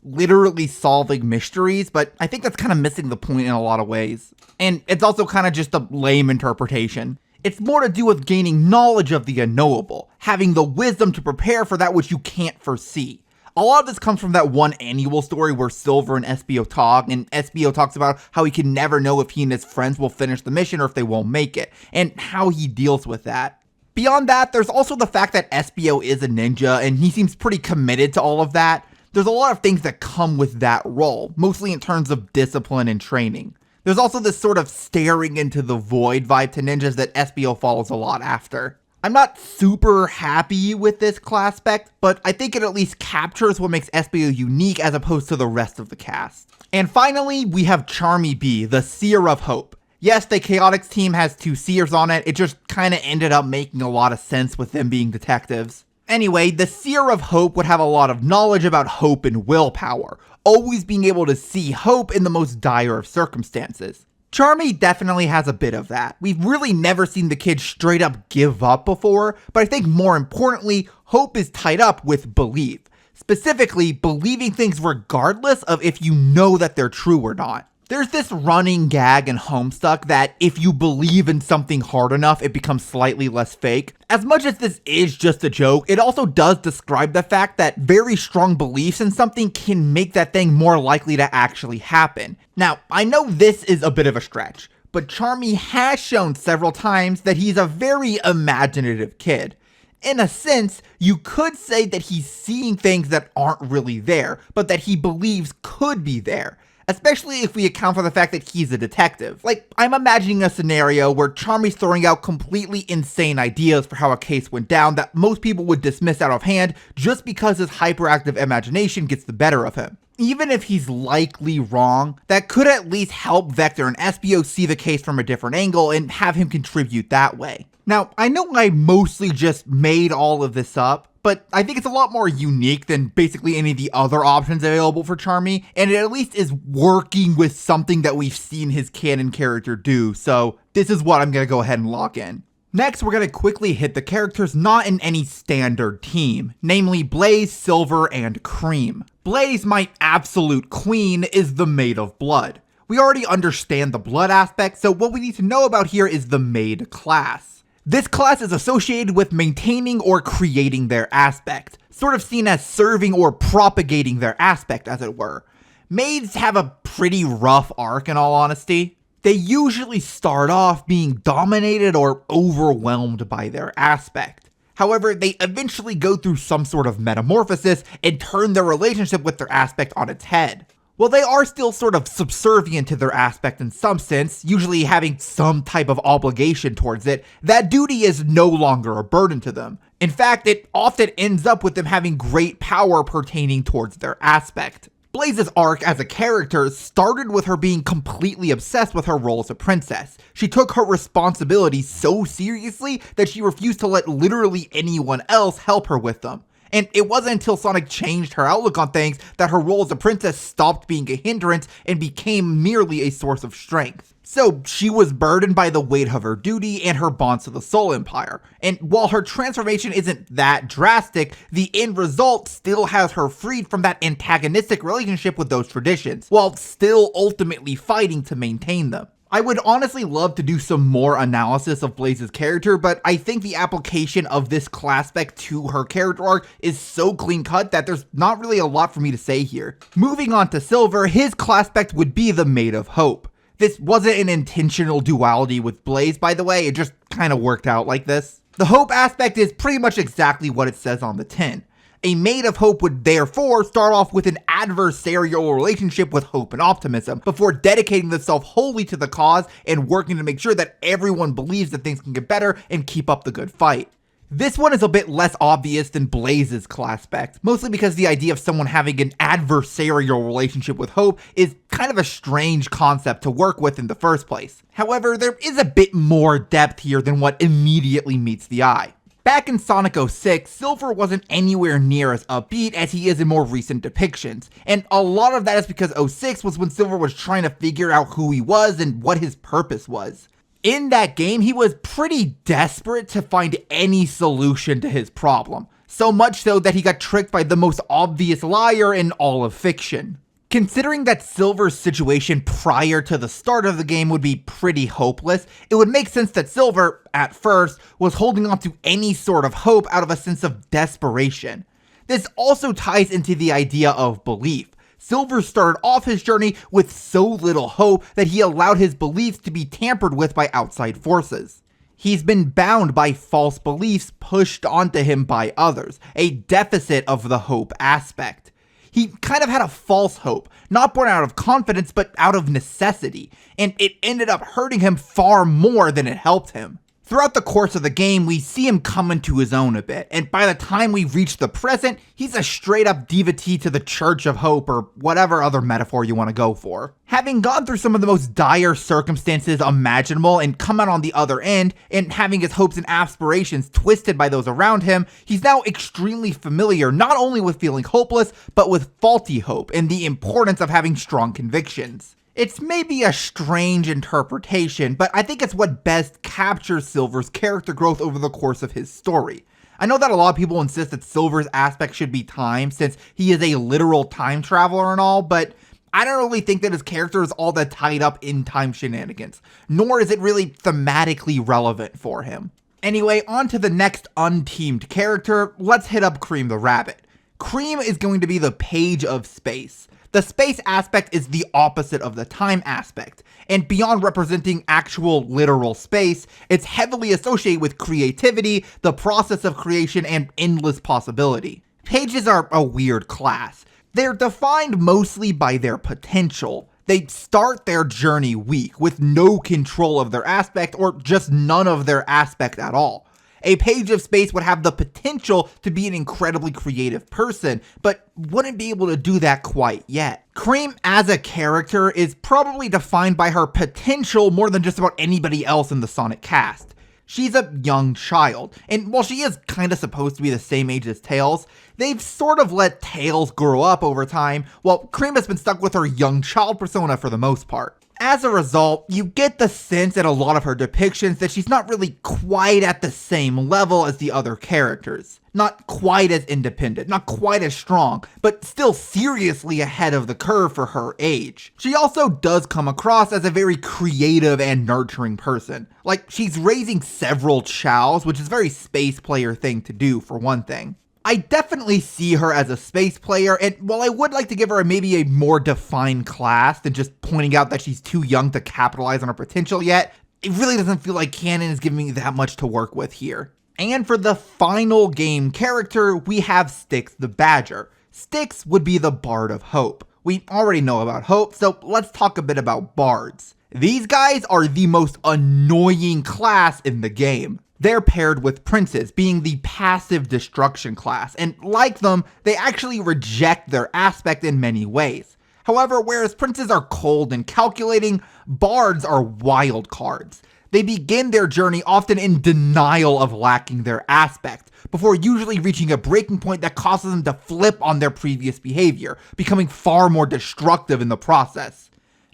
Speaker 1: literally solving mysteries, but I think that's kind of missing the point in a lot of ways. And it's also kind of just a lame interpretation. It's more to do with gaining knowledge of the unknowable, having the wisdom to prepare for that which you can't foresee. A lot of this comes from that one annual story where Silver and SBO talk, and SBO talks about how he can never know if he and his friends will finish the mission or if they won't make it, and how he deals with that. Beyond that, there's also the fact that SBO is a ninja, and he seems pretty committed to all of that. There's a lot of things that come with that role, mostly in terms of discipline and training. There's also this sort of staring into the void vibe to ninjas that SBO follows a lot after. I'm not super happy with this Classpect, but I think it at least captures what makes SBO unique as opposed to the rest of the cast. And finally, we have Charmy B, the Seer of Hope. Yes, the Chaotix team has 2 seers on it, it just kinda ended up making a lot of sense with them being detectives. Anyway, the Seer of Hope would have a lot of knowledge about hope and willpower, always being able to see hope in the most dire of circumstances. Charmy definitely has a bit of that. We've really never seen the kid straight up give up before, but I think more importantly, hope is tied up with belief. Specifically, believing things regardless of if you know that they're true or not. There's this running gag in Homestuck that if you believe in something hard enough, it becomes slightly less fake. As much as this is just a joke, it also does describe the fact that very strong beliefs in something can make that thing more likely to actually happen. Now, I know this is a bit of a stretch, but Charmy has shown several times that he's a very imaginative kid. In a sense, you could say that he's seeing things that aren't really there, but that he believes could be there. Especially if we account for the fact that he's a detective. Like, I'm imagining a scenario where Charmy's throwing out completely insane ideas for how a case went down that most people would dismiss out of hand just because his hyperactive imagination gets the better of him. Even if he's likely wrong, that could at least help Vector and SBO see the case from a different angle and have him contribute that way. Now, I know I mostly just made all of this up, but I think it's a lot more unique than basically any of the other options available for Charmy, and it at least is working with something that we've seen his canon character do, so this is what I'm gonna go ahead and lock in. Next, we're gonna quickly hit the characters not in any standard team, namely Blaze, Silver, and Cream. Blaze, my absolute queen, is the Maid of Blood. We already understand the blood aspect, so what we need to know about here is the Maid class. This class is associated with maintaining or creating their aspect, sort of seen as serving or propagating their aspect, as it were. Maids have a pretty rough arc, in all honesty. They usually start off being dominated or overwhelmed by their aspect. However, they eventually go through some sort of metamorphosis and turn their relationship with their aspect on its head. While they are still sort of subservient to their aspect in some sense, usually having some type of obligation towards it, that duty is no longer a burden to them. In fact, it often ends up with them having great power pertaining towards their aspect. Blaze's arc as a character started with her being completely obsessed with her role as a princess. She took her responsibilities so seriously that she refused to let literally anyone else help her with them. And it wasn't until Sonic changed her outlook on things that her role as a princess stopped being a hindrance and became merely a source of strength. So she was burdened by the weight of her duty and her bonds to the Soul Empire. And while her transformation isn't that drastic, the end result still has her freed from that antagonistic relationship with those traditions, while still ultimately fighting to maintain them. I would honestly love to do some more analysis of Blaze's character, but I think the application of this Classpect to her character arc is so clean cut that there's not really a lot for me to say here. Moving on to Silver, his Classpect would be the Maid of Hope. This wasn't an intentional duality with Blaze, by the way, it just kind of worked out like this. The Hope aspect is pretty much exactly what it says on the tin. A Maid of Hope would therefore start off with an adversarial relationship with hope and optimism, before dedicating themselves wholly to the cause and working to make sure that everyone believes that things can get better and keep up the good fight. This one is a bit less obvious than Blaze's Classpect, mostly because the idea of someone having an adversarial relationship with hope is kind of a strange concept to work with in the first place. However, there is a bit more depth here than what immediately meets the eye. Back in Sonic 06, Silver wasn't anywhere near as upbeat as he is in more recent depictions, and a lot of that is because 06 was when Silver was trying to figure out who he was and what his purpose was. In that game, he was pretty desperate to find any solution to his problem, so much so that he got tricked by the most obvious liar in all of fiction. Considering that Silver's situation prior to the start of the game would be pretty hopeless, it would make sense that Silver, at first, was holding on to any sort of hope out of a sense of desperation. This also ties into the idea of belief. Silver started off his journey with so little hope that he allowed his beliefs to be tampered with by outside forces. He's been bound by false beliefs pushed onto him by others, a deficit of the hope aspect. He kind of had a false hope, not born out of confidence, but out of necessity, and it ended up hurting him far more than it helped him. Throughout the course of the game, we see him come into his own a bit, and by the time we reach the present, he's a straight up devotee to the Church of Hope, or whatever other metaphor you want to go for. Having gone through some of the most dire circumstances imaginable and come out on the other end, and having his hopes and aspirations twisted by those around him, he's now extremely familiar not only with feeling hopeless, but with faulty hope and the importance of having strong convictions. It's maybe a strange interpretation, but I think it's what best captures Silver's character growth over the course of his story. I know that a lot of people insist that Silver's aspect should be time, since he is a literal time traveler and all, but I don't really think that his character is all that tied up in time shenanigans, nor is it really thematically relevant for him. Anyway, on to the next unteamed character. Let's hit up Cream the Rabbit. Cream is going to be the page of space. The space aspect is the opposite of the time aspect, and beyond representing actual literal space, it's heavily associated with creativity, the process of creation, and endless possibility. Pages are a weird class. They're defined mostly by their potential. They start their journey weak, with no control of their aspect, or just none of their aspect at all. A page of space would have the potential to be an incredibly creative person, but wouldn't be able to do that quite yet. Cream as a character is probably defined by her potential more than just about anybody else in the Sonic cast. She's a young child, and while she is kinda supposed to be the same age as Tails, they've sort of let Tails grow up over time, while Cream has been stuck with her young child persona for the most part. As a result, you get the sense in a lot of her depictions that she's not really quite at the same level as the other characters. Not quite as independent, not quite as strong, but still seriously ahead of the curve for her age. She also does come across as a very creative and nurturing person. Like, she's raising several chows, which is a very space player thing to do for one thing. I definitely see her as a space player, and while I would like to give her maybe a more defined class than just pointing out that she's too young to capitalize on her potential yet, it really doesn't feel like canon is giving me that much to work with here. And for the final game character, we have Styx the Badger. Styx would be the Bard of Hope. We already know about Hope, so let's talk a bit about bards. These guys are the most annoying class in the game. They're paired with princes, being the passive destruction class, and like them, they actually reject their aspect in many ways. However, whereas princes are cold and calculating, bards are wild cards. They begin their journey often in denial of lacking their aspect, before usually reaching a breaking point that causes them to flip on their previous behavior, becoming far more destructive in the process.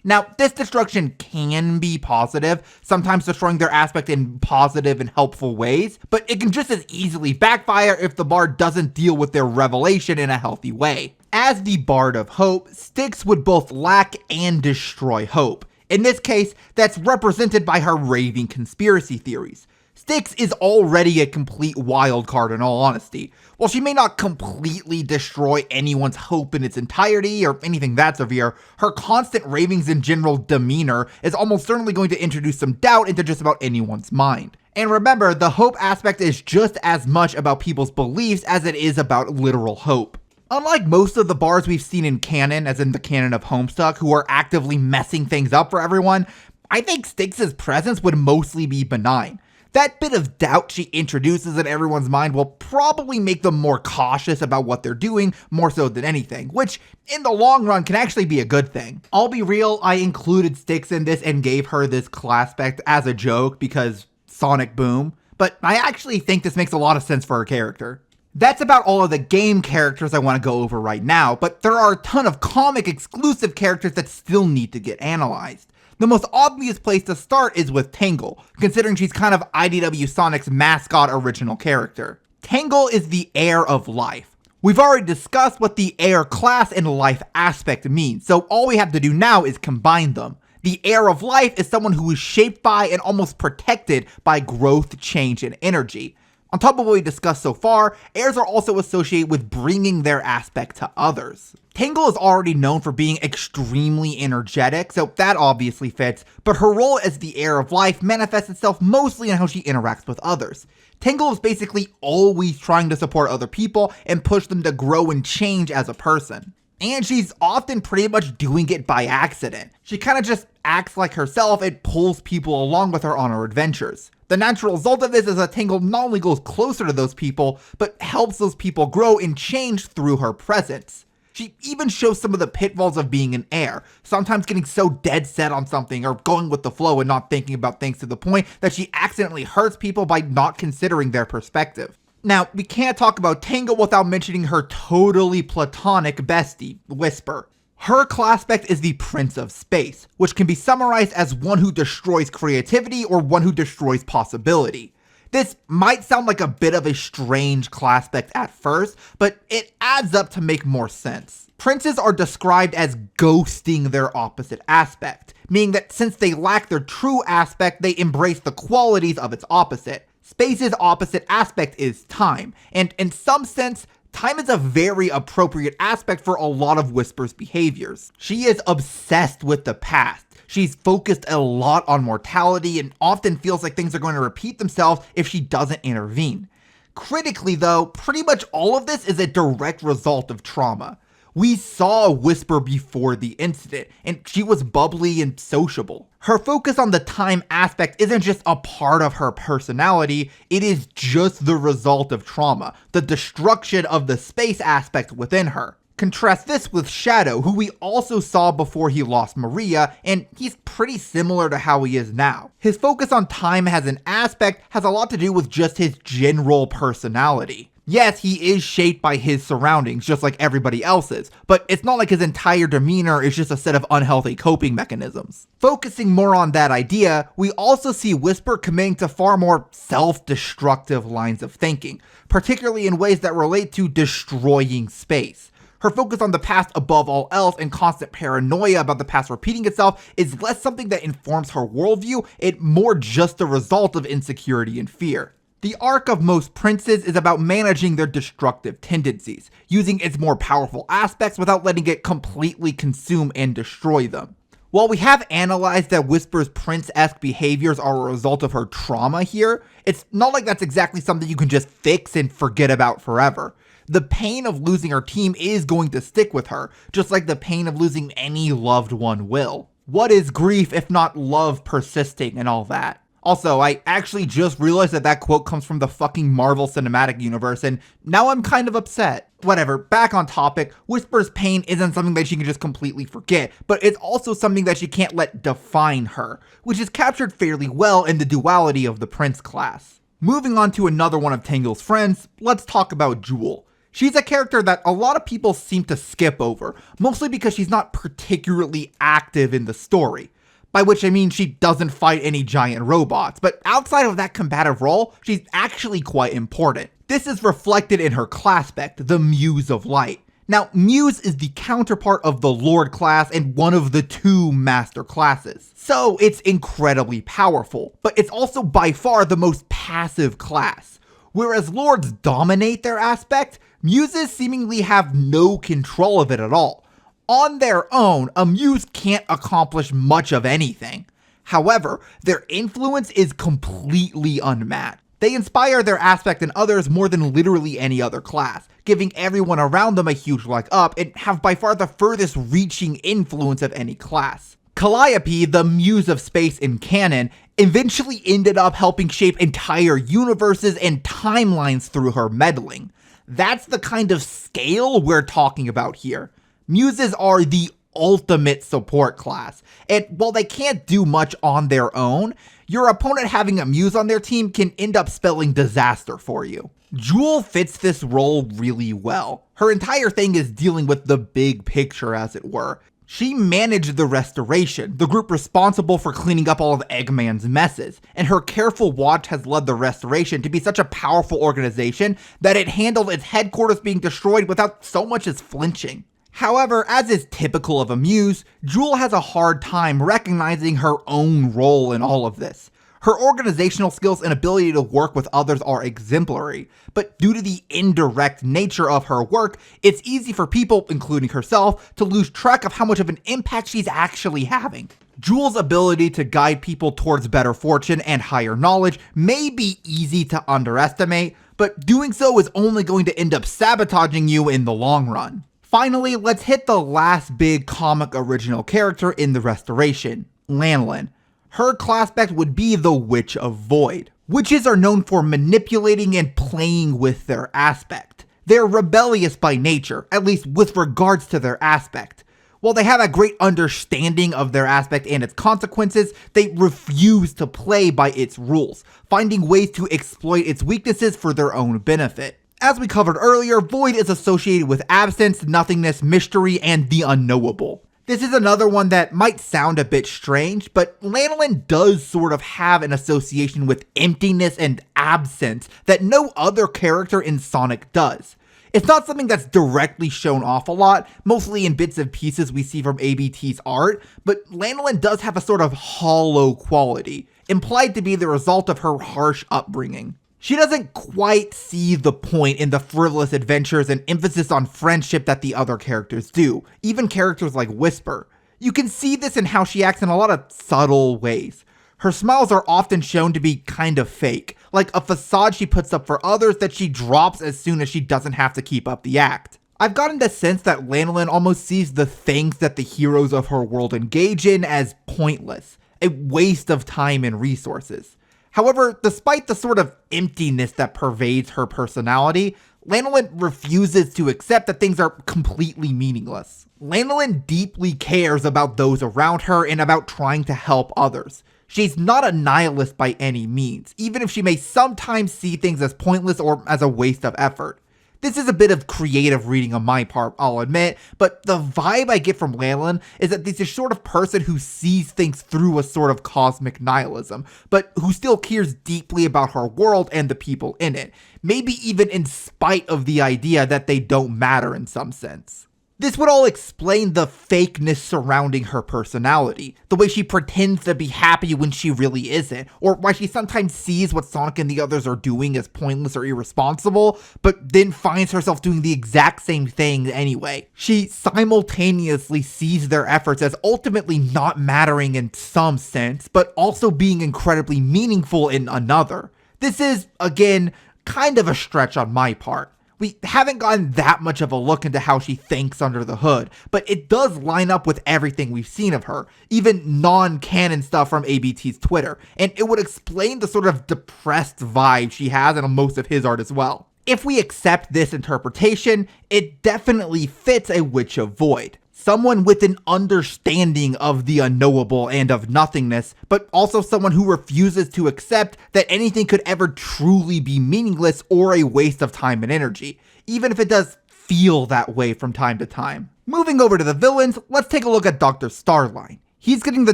Speaker 1: Now, this destruction can be positive, sometimes destroying their aspect in positive and helpful ways, but it can just as easily backfire if the bard doesn't deal with their revelation in a healthy way. As the Bard of Hope, Styx would both lack and destroy hope. In this case, that's represented by her raving conspiracy theories. Styx is already a complete wild card in all honesty. While she may not completely destroy anyone's hope in its entirety or anything that severe, her constant ravings and general demeanor is almost certainly going to introduce some doubt into just about anyone's mind. And remember, the hope aspect is just as much about people's beliefs as it is about literal hope. Unlike most of the bards we've seen in canon, as in the canon of Homestuck, who are actively messing things up for everyone, I think Styx's presence would mostly be benign. That bit of doubt she introduces in everyone's mind will probably make them more cautious about what they're doing, more so than anything, which in the long run can actually be a good thing. I'll be real, I included Styx in this and gave her this Classpect as a joke because Sonic Boom, but I actually think this makes a lot of sense for her character. That's about all of the game characters I want to go over right now, but there are a ton of comic exclusive characters that still need to get analyzed. The most obvious place to start is with Tangle, considering she's kind of IDW Sonic's mascot original character. Tangle is the heir of life. We've already discussed what the heir class and life aspect means, so all we have to do now is combine them. The heir of life is someone who is shaped by and almost protected by growth, change, and energy. On top of what we discussed so far, heirs are also associated with bringing their aspect to others. Tangle is already known for being extremely energetic, so that obviously fits, but her role as the heir of life manifests itself mostly in how she interacts with others. Tangle is basically always trying to support other people and push them to grow and change as a person. And she's often pretty much doing it by accident. She kind of just acts like herself and pulls people along with her on her adventures. The natural result of this is that Tangle not only goes closer to those people, but helps those people grow and change through her presence. She even shows some of the pitfalls of being an heir, sometimes getting so dead set on something or going with the flow and not thinking about things to the point that she accidentally hurts people by not considering their perspective. Now, we can't talk about Tangle without mentioning her totally platonic bestie, Whisper. Her Classpect is the Prince of Space, which can be summarized as one who destroys creativity or one who destroys possibility. This might sound like a bit of a strange Classpect at first, but it adds up to make more sense. Princes are described as ghosting their opposite aspect, meaning that since they lack their true aspect, they embrace the qualities of its opposite. Space's opposite aspect is time, and in some sense, time is a very appropriate aspect for a lot of Whisper's behaviors. She is obsessed with the past. She's focused a lot on mortality and often feels like things are going to repeat themselves if she doesn't intervene. Critically though, pretty much all of this is a direct result of trauma. We saw Whisper before the incident, and she was bubbly and sociable. Her focus on the time aspect isn't just a part of her personality, it is just the result of trauma, the destruction of the space aspect within her. Contrast this with Shadow, who we also saw before he lost Maria, and he's pretty similar to how he is now. His focus on time as an aspect has a lot to do with just his general personality. Yes, he is shaped by his surroundings, just like everybody else's, but it's not like his entire demeanor is just a set of unhealthy coping mechanisms. Focusing more on that idea, we also see Whisper committing to far more self-destructive lines of thinking, particularly in ways that relate to destroying space. Her focus on the past above all else and constant paranoia about the past repeating itself is less something that informs her worldview, and more just a result of insecurity and fear. The arc of most princes is about managing their destructive tendencies, using its more powerful aspects without letting it completely consume and destroy them. While we have analyzed that Whisper's prince-esque behaviors are a result of her trauma here, it's not like that's exactly something you can just fix and forget about forever. The pain of losing her team is going to stick with her, just like the pain of losing any loved one will. What is grief if not love persisting and all that? Also, I actually just realized that that quote comes from the fucking Marvel Cinematic Universe, and now I'm kind of upset. Whatever, back on topic, Whisper's pain isn't something that she can just completely forget, but it's also something that she can't let define her, which is captured fairly well in the duality of the Prince class. Moving on to another one of Tangle's friends, let's talk about Jewel. She's a character that a lot of people seem to skip over, mostly because she's not particularly active in the story. By which I mean she doesn't fight any giant robots, but outside of that combative role, she's actually quite important. This is reflected in her Classpect, the Muse of Light. Now, Muse is the counterpart of the Lord class and one of the two master classes. So it's incredibly powerful, but it's also by far the most passive class. Whereas Lords dominate their aspect, Muses seemingly have no control of it at all. On their own, a muse can't accomplish much of anything. However, their influence is completely unmatched. They inspire their aspect in others more than literally any other class, giving everyone around them a huge leg up and have by far the furthest reaching influence of any class. Calliope, the muse of space in canon, eventually ended up helping shape entire universes and timelines through her meddling. That's the kind of scale we're talking about here. Muses are the ultimate support class, and while they can't do much on their own, your opponent having a muse on their team can end up spelling disaster for you. Jewel fits this role really well. Her entire thing is dealing with the big picture, as it were. She managed the Restoration, the group responsible for cleaning up all of Eggman's messes, and her careful watch has led the Restoration to be such a powerful organization that it handled its headquarters being destroyed without so much as flinching. However, as is typical of a muse, Jewel has a hard time recognizing her own role in all of this. Her organizational skills and ability to work with others are exemplary, but due to the indirect nature of her work, it's easy for people, including herself, to lose track of how much of an impact she's actually having. Jewel's ability to guide people towards better fortune and higher knowledge may be easy to underestimate, but doing so is only going to end up sabotaging you in the long run. Finally, let's hit the last big comic original character in the Restoration, Lanolin. Her Classpect would be the Witch of Void. Witches are known for manipulating and playing with their aspect. They're rebellious by nature, at least with regards to their aspect. While they have a great understanding of their aspect and its consequences, they refuse to play by its rules, finding ways to exploit its weaknesses for their own benefit. As we covered earlier, Void is associated with absence, nothingness, mystery, and the unknowable. This is another one that might sound a bit strange, but Lanolin does sort of have an association with emptiness and absence that no other character in Sonic does. It's not something that's directly shown off a lot, mostly in bits and pieces we see from ABT's art, but Lanolin does have a sort of hollow quality, implied to be the result of her harsh upbringing. She doesn't quite see the point in the frivolous adventures and emphasis on friendship that the other characters do, even characters like Whisper. You can see this in how she acts in a lot of subtle ways. Her smiles are often shown to be kind of fake, like a facade she puts up for others that she drops as soon as she doesn't have to keep up the act. I've gotten the sense that Lanolin almost sees the things that the heroes of her world engage in as pointless, a waste of time and resources. However, despite the sort of emptiness that pervades her personality, Lanolin refuses to accept that things are completely meaningless. Lanolin deeply cares about those around her and about trying to help others. She's not a nihilist by any means, even if she may sometimes see things as pointless or as a waste of effort. This is a bit of creative reading on my part, I'll admit, but the vibe I get from Lanolin is that this is sort of person who sees things through a sort of cosmic nihilism, but who still cares deeply about her world and the people in it, maybe even in spite of the idea that they don't matter in some sense. This would all explain the fakeness surrounding her personality, the way she pretends to be happy when she really isn't, or why she sometimes sees what Sonic and the others are doing as pointless or irresponsible, but then finds herself doing the exact same thing anyway. She simultaneously sees their efforts as ultimately not mattering in some sense, but also being incredibly meaningful in another. This is, again, kind of a stretch on my part. We haven't gotten that much of a look into how she thinks under the hood, but it does line up with everything we've seen of her, even non-canon stuff from ABT's Twitter, and it would explain the sort of depressed vibe she has in most of his art as well. If we accept this interpretation, it definitely fits a Witch of Void. Someone with an understanding of the unknowable and of nothingness, but also someone who refuses to accept that anything could ever truly be meaningless or a waste of time and energy, even if it does feel that way from time to time. Moving over to the villains, let's take a look at Dr. Starline. He's getting the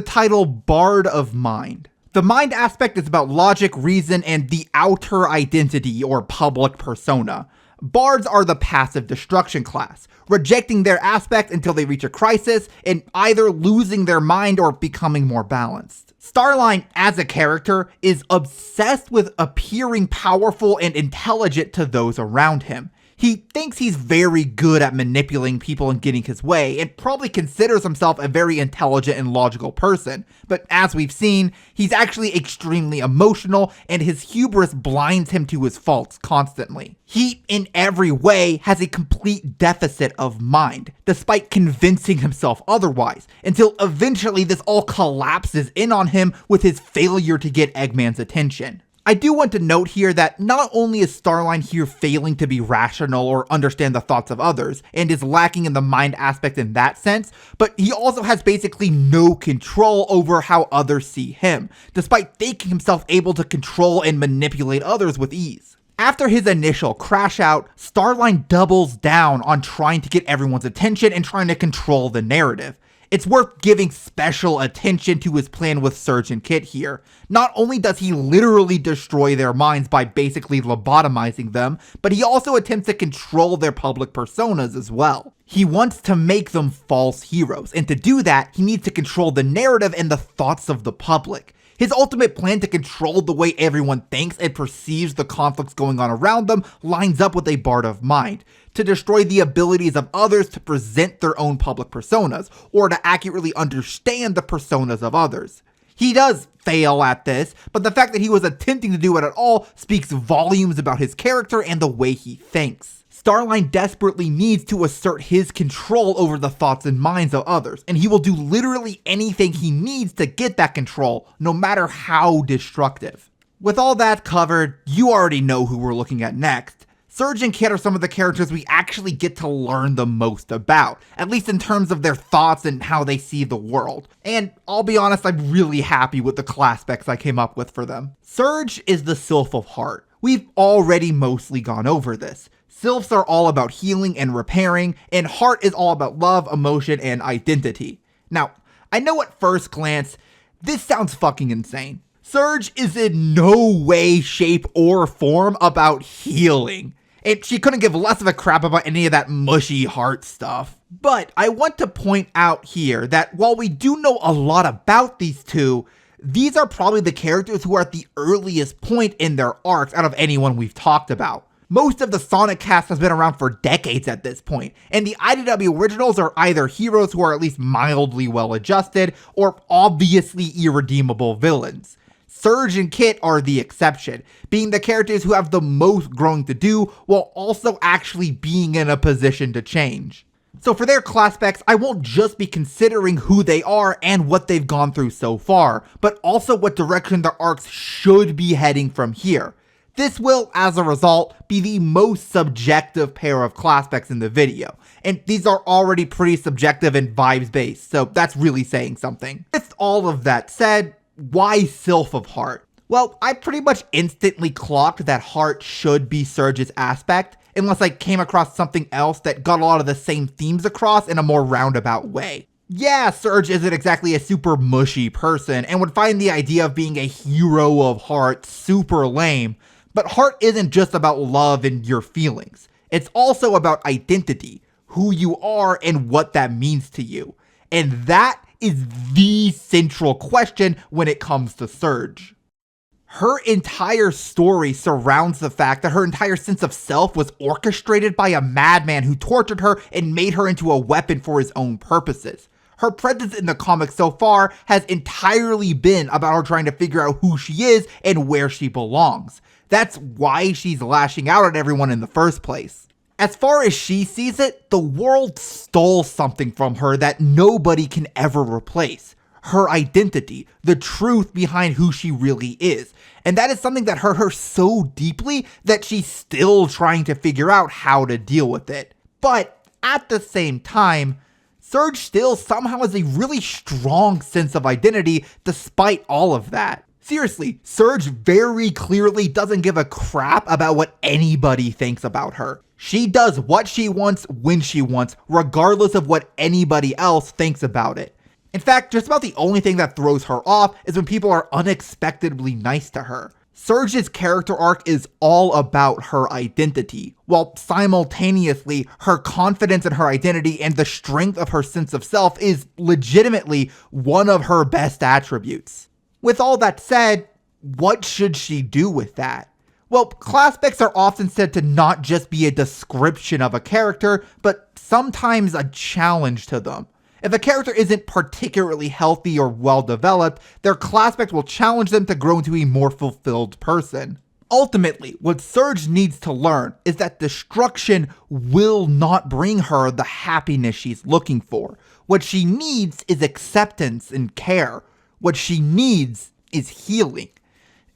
Speaker 1: title Bard of Mind. The mind aspect is about logic, reason, and the outer identity or public persona. Bards are the passive destruction class, rejecting their aspect until they reach a crisis and either losing their mind or becoming more balanced. Starline, as a character, is obsessed with appearing powerful and intelligent to those around him. He thinks he's very good at manipulating people and getting his way, and probably considers himself a very intelligent and logical person. But as we've seen, he's actually extremely emotional, and his hubris blinds him to his faults constantly. He, in every way, has a complete deficit of mind, despite convincing himself otherwise, until eventually this all collapses in on him with his failure to get Eggman's attention. I do want to note here that not only is Starline here failing to be rational or understand the thoughts of others, and is lacking in the mind aspect in that sense, but he also has basically no control over how others see him, despite thinking himself able to control and manipulate others with ease. After his initial crash out, Starline doubles down on trying to get everyone's attention and trying to control the narrative. It's worth giving special attention to his plan with Surge and Kit here. Not only does he literally destroy their minds by basically lobotomizing them, but he also attempts to control their public personas as well. He wants to make them false heroes, and to do that, he needs to control the narrative and the thoughts of the public. His ultimate plan to control the way everyone thinks and perceives the conflicts going on around them lines up with a Bard of Mind, to destroy the abilities of others to present their own public personas, or to accurately understand the personas of others. He does fail at this, but the fact that he was attempting to do it at all speaks volumes about his character and the way he thinks. Starline desperately needs to assert his control over the thoughts and minds of others, and he will do literally anything he needs to get that control, no matter how destructive. With all that covered, you already know who we're looking at next. Surge and Kit are some of the characters we actually get to learn the most about, at least in terms of their thoughts and how they see the world. And I'll be honest, I'm really happy with the Classpects I came up with for them. Surge is the sylph of heart. We've already mostly gone over this. Sylphs are all about healing and repairing, and heart is all about love, emotion, and identity. Now, I know at first glance, this sounds fucking insane. Surge is in no way, shape, or form about healing. And she couldn't give less of a crap about any of that mushy heart stuff. But I want to point out here that while we do know a lot about these two, these are probably the characters who are at the earliest point in their arcs out of anyone we've talked about. Most of the Sonic cast has been around for decades at this point, and the IDW originals are either heroes who are at least mildly well adjusted, or obviously irredeemable villains. Surge and Kit are the exception, being the characters who have the most growing to do while also actually being in a position to change. So for their Classpects, I won't just be considering who they are and what they've gone through so far, but also what direction their arcs should be heading from here. This will, as a result, be the most subjective pair of Classpects in the video, and these are already pretty subjective and vibes-based, so that's really saying something. With all of that said, why Sylph of Heart? Well, I pretty much instantly clocked that Heart should be Surge's aspect, unless I came across something else that got a lot of the same themes across in a more roundabout way. Yeah, Surge isn't exactly a super mushy person, and would find the idea of being a hero of Heart super lame, but Heart isn't just about love and your feelings. It's also about identity, who you are and what that means to you. And that is the central question when it comes to Surge. Her entire story surrounds the fact that her entire sense of self was orchestrated by a madman who tortured her and made her into a weapon for his own purposes. Her presence in the comics so far has entirely been about her trying to figure out who she is and where she belongs. That's why she's lashing out at everyone in the first place. As far as she sees it, the world stole something from her that nobody can ever replace. Her identity, the truth behind who she really is. And that is something that hurt her so deeply that she's still trying to figure out how to deal with it. But at the same time, Surge still somehow has a really strong sense of identity despite all of that. Seriously, Surge very clearly doesn't give a crap about what anybody thinks about her. She does what she wants when she wants, regardless of what anybody else thinks about it. In fact, just about the only thing that throws her off is when people are unexpectedly nice to her. Surge's character arc is all about her identity, while simultaneously her confidence in her identity and the strength of her sense of self is legitimately one of her best attributes. With all that said, what should she do with that? Well, Classpects are often said to not just be a description of a character, but sometimes a challenge to them. If a character isn't particularly healthy or well developed, their Classpect will challenge them to grow into a more fulfilled person. Ultimately, what Surge needs to learn is that destruction will not bring her the happiness she's looking for. What she needs is acceptance and care. What she needs is healing.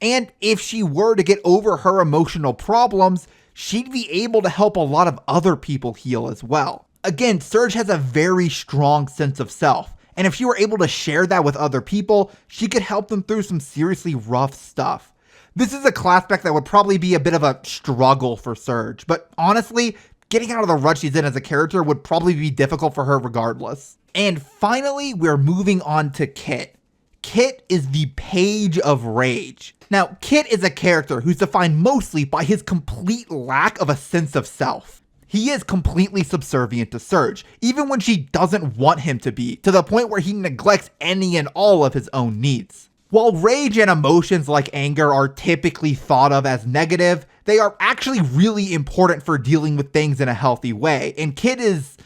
Speaker 1: And if she were to get over her emotional problems, she'd be able to help a lot of other people heal as well. Again, Surge has a very strong sense of self, and if she were able to share that with other people, she could help them through some seriously rough stuff. This is a Classpect that would probably be a bit of a struggle for Surge, but honestly, getting out of the rut she's in as a character would probably be difficult for her regardless. And finally, we're moving on to Kit. Kit is the Page of Rage. Now, Kit is a character who's defined mostly by his complete lack of a sense of self. He is completely subservient to Surge, even when she doesn't want him to be, to the point where he neglects any and all of his own needs. While rage and emotions like anger are typically thought of as negative, they are actually really important for dealing with things in a healthy way, and Kit is,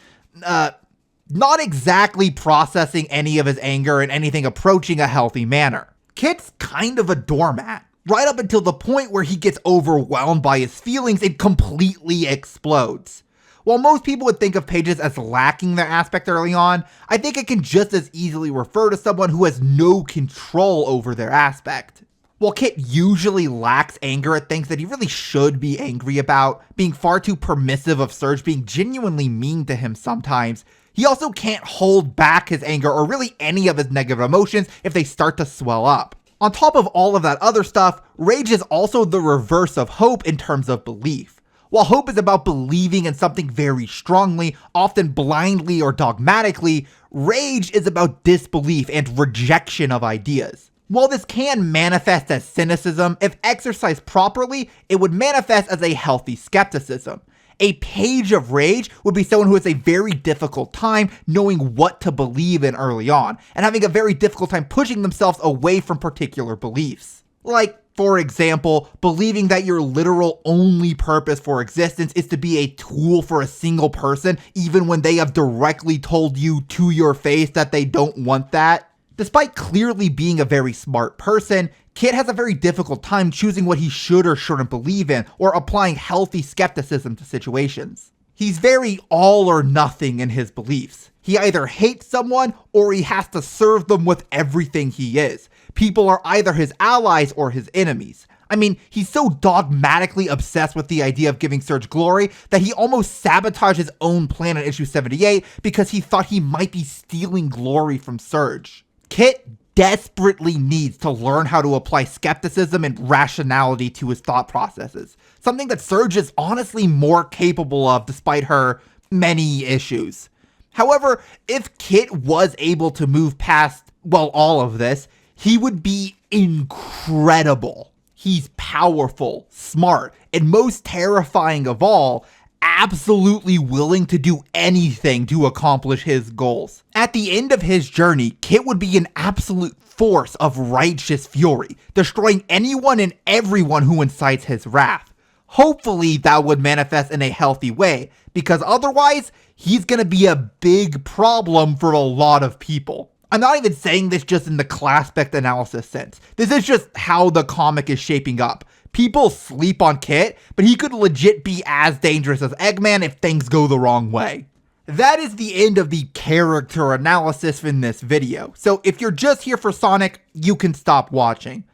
Speaker 1: not exactly processing any of his anger in anything approaching a healthy manner. Kit's kind of a doormat, right up until the point where he gets overwhelmed by his feelings and completely explodes. While most people would think of pages as lacking their aspect early on, I think it can just as easily refer to someone who has no control over their aspect. While Kit usually lacks anger at things that he really should be angry about, being far too permissive of Surge, being genuinely mean to him sometimes, he also can't hold back his anger or really any of his negative emotions if they start to swell up. On top of all of that other stuff, Rage is also the reverse of Hope in terms of belief. While Hope is about believing in something very strongly, often blindly or dogmatically, Rage is about disbelief and rejection of ideas. While this can manifest as cynicism, if exercised properly, it would manifest as a healthy skepticism. A Page of Rage would be someone who has a very difficult time knowing what to believe in early on, and having a very difficult time pushing themselves away from particular beliefs. Like, for example, believing that your literal only purpose for existence is to be a tool for a single person, even when they have directly told you to your face that they don't want that. Despite clearly being a very smart person, Kit has a very difficult time choosing what he should or shouldn't believe in, or applying healthy skepticism to situations. He's very all or nothing in his beliefs. He either hates someone, or he has to serve them with everything he is. People are either his allies or his enemies. I mean, he's so dogmatically obsessed with the idea of giving Surge glory that he almost sabotaged his own plan in issue 78 because he thought he might be stealing glory from Surge. Kit desperately needs to learn how to apply skepticism and rationality to his thought processes, something that Surge is honestly more capable of despite her many issues. However, if Kit was able to move past, well, all of this, he would be incredible. He's powerful, smart, and most terrifying of all, absolutely willing to do anything to accomplish his goals. At the end of his journey, Kit would be an absolute force of righteous fury, destroying anyone and everyone who incites his wrath. Hopefully that would manifest in a healthy way, because otherwise, he's gonna be a big problem for a lot of people. I'm not even saying this just in the Classpect analysis sense. This is just how the comic is shaping up. People sleep on Kit, but he could legit be as dangerous as Eggman if things go the wrong way. That is the end of the character analysis in this video. So if you're just here for Sonic, you can stop watching.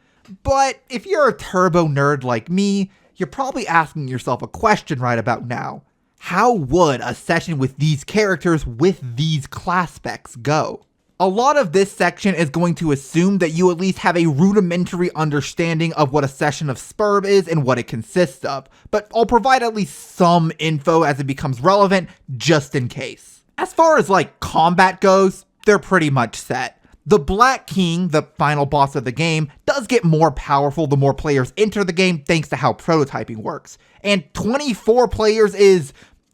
Speaker 1: But if you're a turbo nerd like me, you're probably asking yourself a question right about now. How would a session with these characters with these Classpects go? A lot of this section is going to assume that you at least have a rudimentary understanding of what a session of Spurb is and what it consists of, but I'll provide at least some info as it becomes relevant, just in case. As far as like combat goes, they're pretty much set. The Black King, the final boss of the game, does get more powerful the more players enter the game thanks to how prototyping works, and 24 players is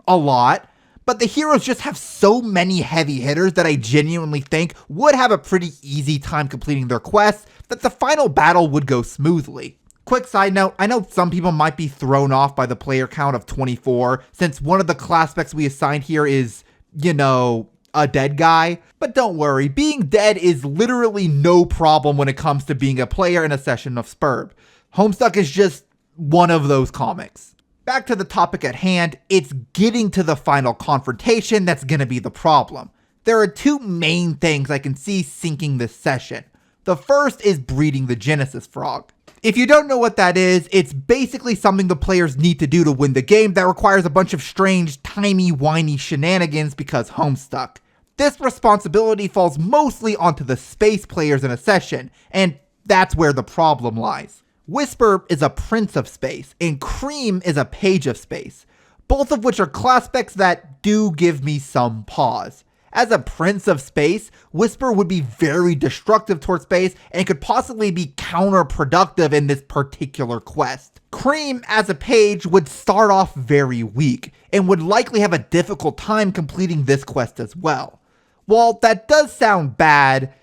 Speaker 1: a lot. But the heroes just have so many heavy hitters that I genuinely think would have a pretty easy time completing their quests that the final battle would go smoothly. Quick side note, I know some people might be thrown off by the player count of 24 since one of the Classpects we assigned here is, you know, a dead guy. But don't worry, being dead is literally no problem when it comes to being a player in a session of Spurb. Homestuck is just one of those comics. Back to the topic at hand, it's getting to the final confrontation that's gonna be the problem. There are two main things I can see sinking this session. The first is breeding the Genesis Frog. If you don't know what that is, it's basically something the players need to do to win the game that requires a bunch of strange, timey-wimey shenanigans because Homestuck. This responsibility falls mostly onto the space players in a session, and that's where the problem lies. Whisper is a prince of space, and Cream is a page of space. both of which are Classpects that do give me some pause. As a Prince of Space, Whisper would be very destructive towards space and could possibly be counterproductive in this particular quest. Cream, as a page, would start off very weak and would likely have a difficult time completing this quest as well. While that does sound bad,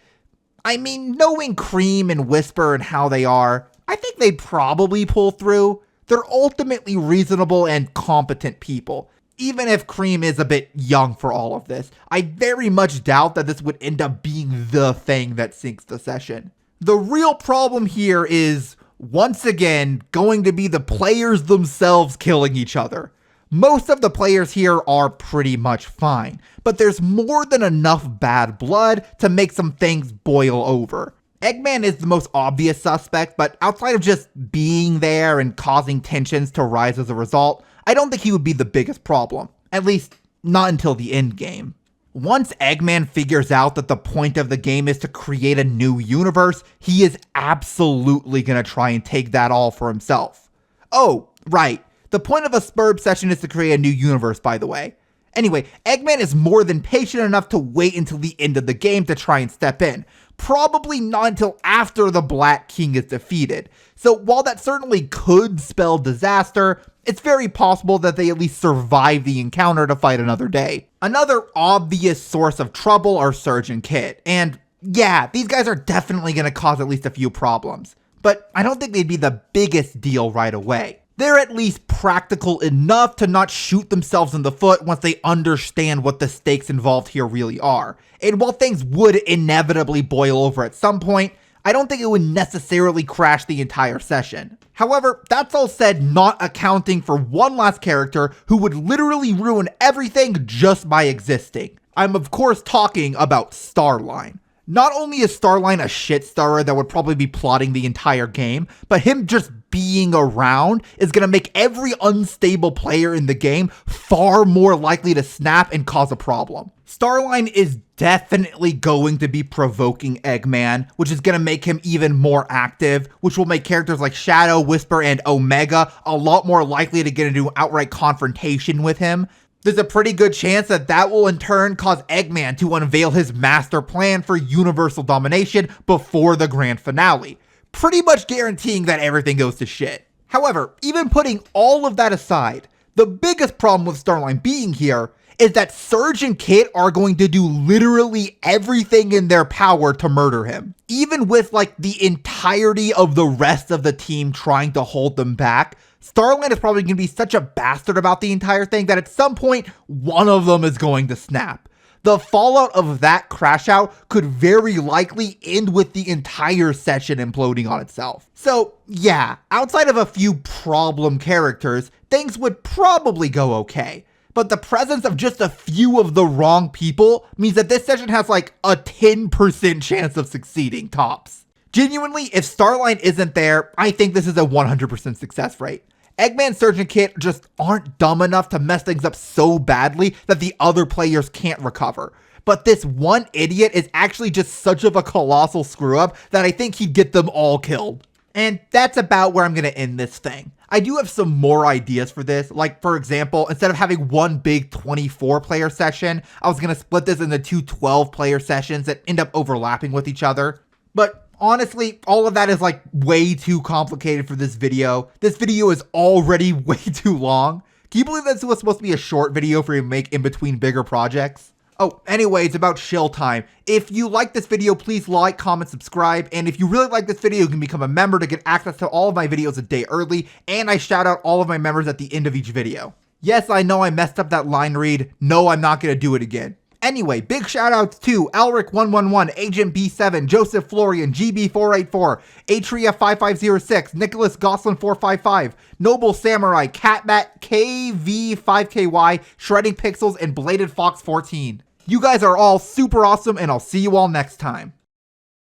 Speaker 1: I mean, knowing Cream and Whisper and how they are, I think they'd probably pull through. They're ultimately reasonable and competent people. Even if Cream is a bit young for all of this, I very much doubt that this would end up being the thing that sinks the session. The real problem here is, once again, going to be the players themselves killing each other. Most of the players here are pretty much fine, but there's more than enough bad blood to make some things boil over. Eggman is the most obvious suspect, but outside of just being there and causing tensions to rise as a result, I don't think he would be the biggest problem, at least not until the end game. Once Eggman figures out that the point of the game is to create a new universe, he is absolutely gonna try and take that all for himself. Oh, right, the point of a Spurb session is to create a new universe, by the way. Anyway, Eggman is more than patient enough to wait until the end of the game to try and step in. Probably not until after the Black King is defeated. So while that certainly could spell disaster, it's very possible that they at least survive the encounter to fight another day. Another obvious source of trouble are Surge and Kit, and yeah, these guys are definitely going to cause at least a few problems, but I don't think they'd be the biggest deal right away. They're at least practical enough to not shoot themselves in the foot once they understand what the stakes involved here really are. And while things would inevitably boil over at some point, I don't think it would necessarily crash the entire session. However, that's all said not accounting for one last character who would literally ruin everything just by existing. I'm of course talking about Starline. Not only is Starline a shitstarter that would probably be plotting the entire game, but him just being around is going to make every unstable player in the game far more likely to snap and cause a problem. Starline is definitely going to be provoking Eggman, which is going to make him even more active, which will make characters like Shadow, Whisper, and Omega a lot more likely to get into an outright confrontation with him. There's a pretty good chance that that will in turn cause Eggman to unveil his master plan for universal domination before the grand finale, pretty much guaranteeing that everything goes to shit. However, even putting all of that aside, the biggest problem with Starline being here is that Surge and Kit are going to do literally everything in their power to murder him. Even with like the entirety of the rest of the team trying to hold them back, Starline is probably going to be such a bastard about the entire thing that at some point, one of them is going to snap. The fallout of that crash out could very likely end with the entire session imploding on itself. So yeah, outside of a few problem characters, things would probably go okay. But the presence of just a few of the wrong people means that this session has like a 10% chance of succeeding tops. Genuinely, if Starline isn't there, I think this is a 100% success rate. Eggman, Surge, and Kit just aren't dumb enough to mess things up so badly that the other players can't recover. But this one idiot is actually just such of a colossal screw up that I think he'd get them all killed. And that's about where I'm going to end this thing. I do have some more ideas for this, like for example, instead of having one big 24 player session, I was going to split this into two 12 player sessions that end up overlapping with each other. But honestly, all of that is like way too complicated for this video. This video is already way too long. Can you believe this was supposed to be a short video for you to make in between bigger projects? Oh, anyway, it's about shill time. If you like this video, please like, comment, subscribe. And if you really like this video, you can become a member to get access to all of my videos a day early. And I shout out all of my members at the end of each video. Yes, I know I messed up that line read. No, I'm not going to do it again. Anyway, big shout outs to Elric111, Agent B7, Joseph Florian, GB484, Atria5506, Nicholas Goslin455, Noble Samurai, Catbat, KV5KY, Shredding Pixels, and Bladed Fox 14. You guys are all super awesome, and I'll see you all next time.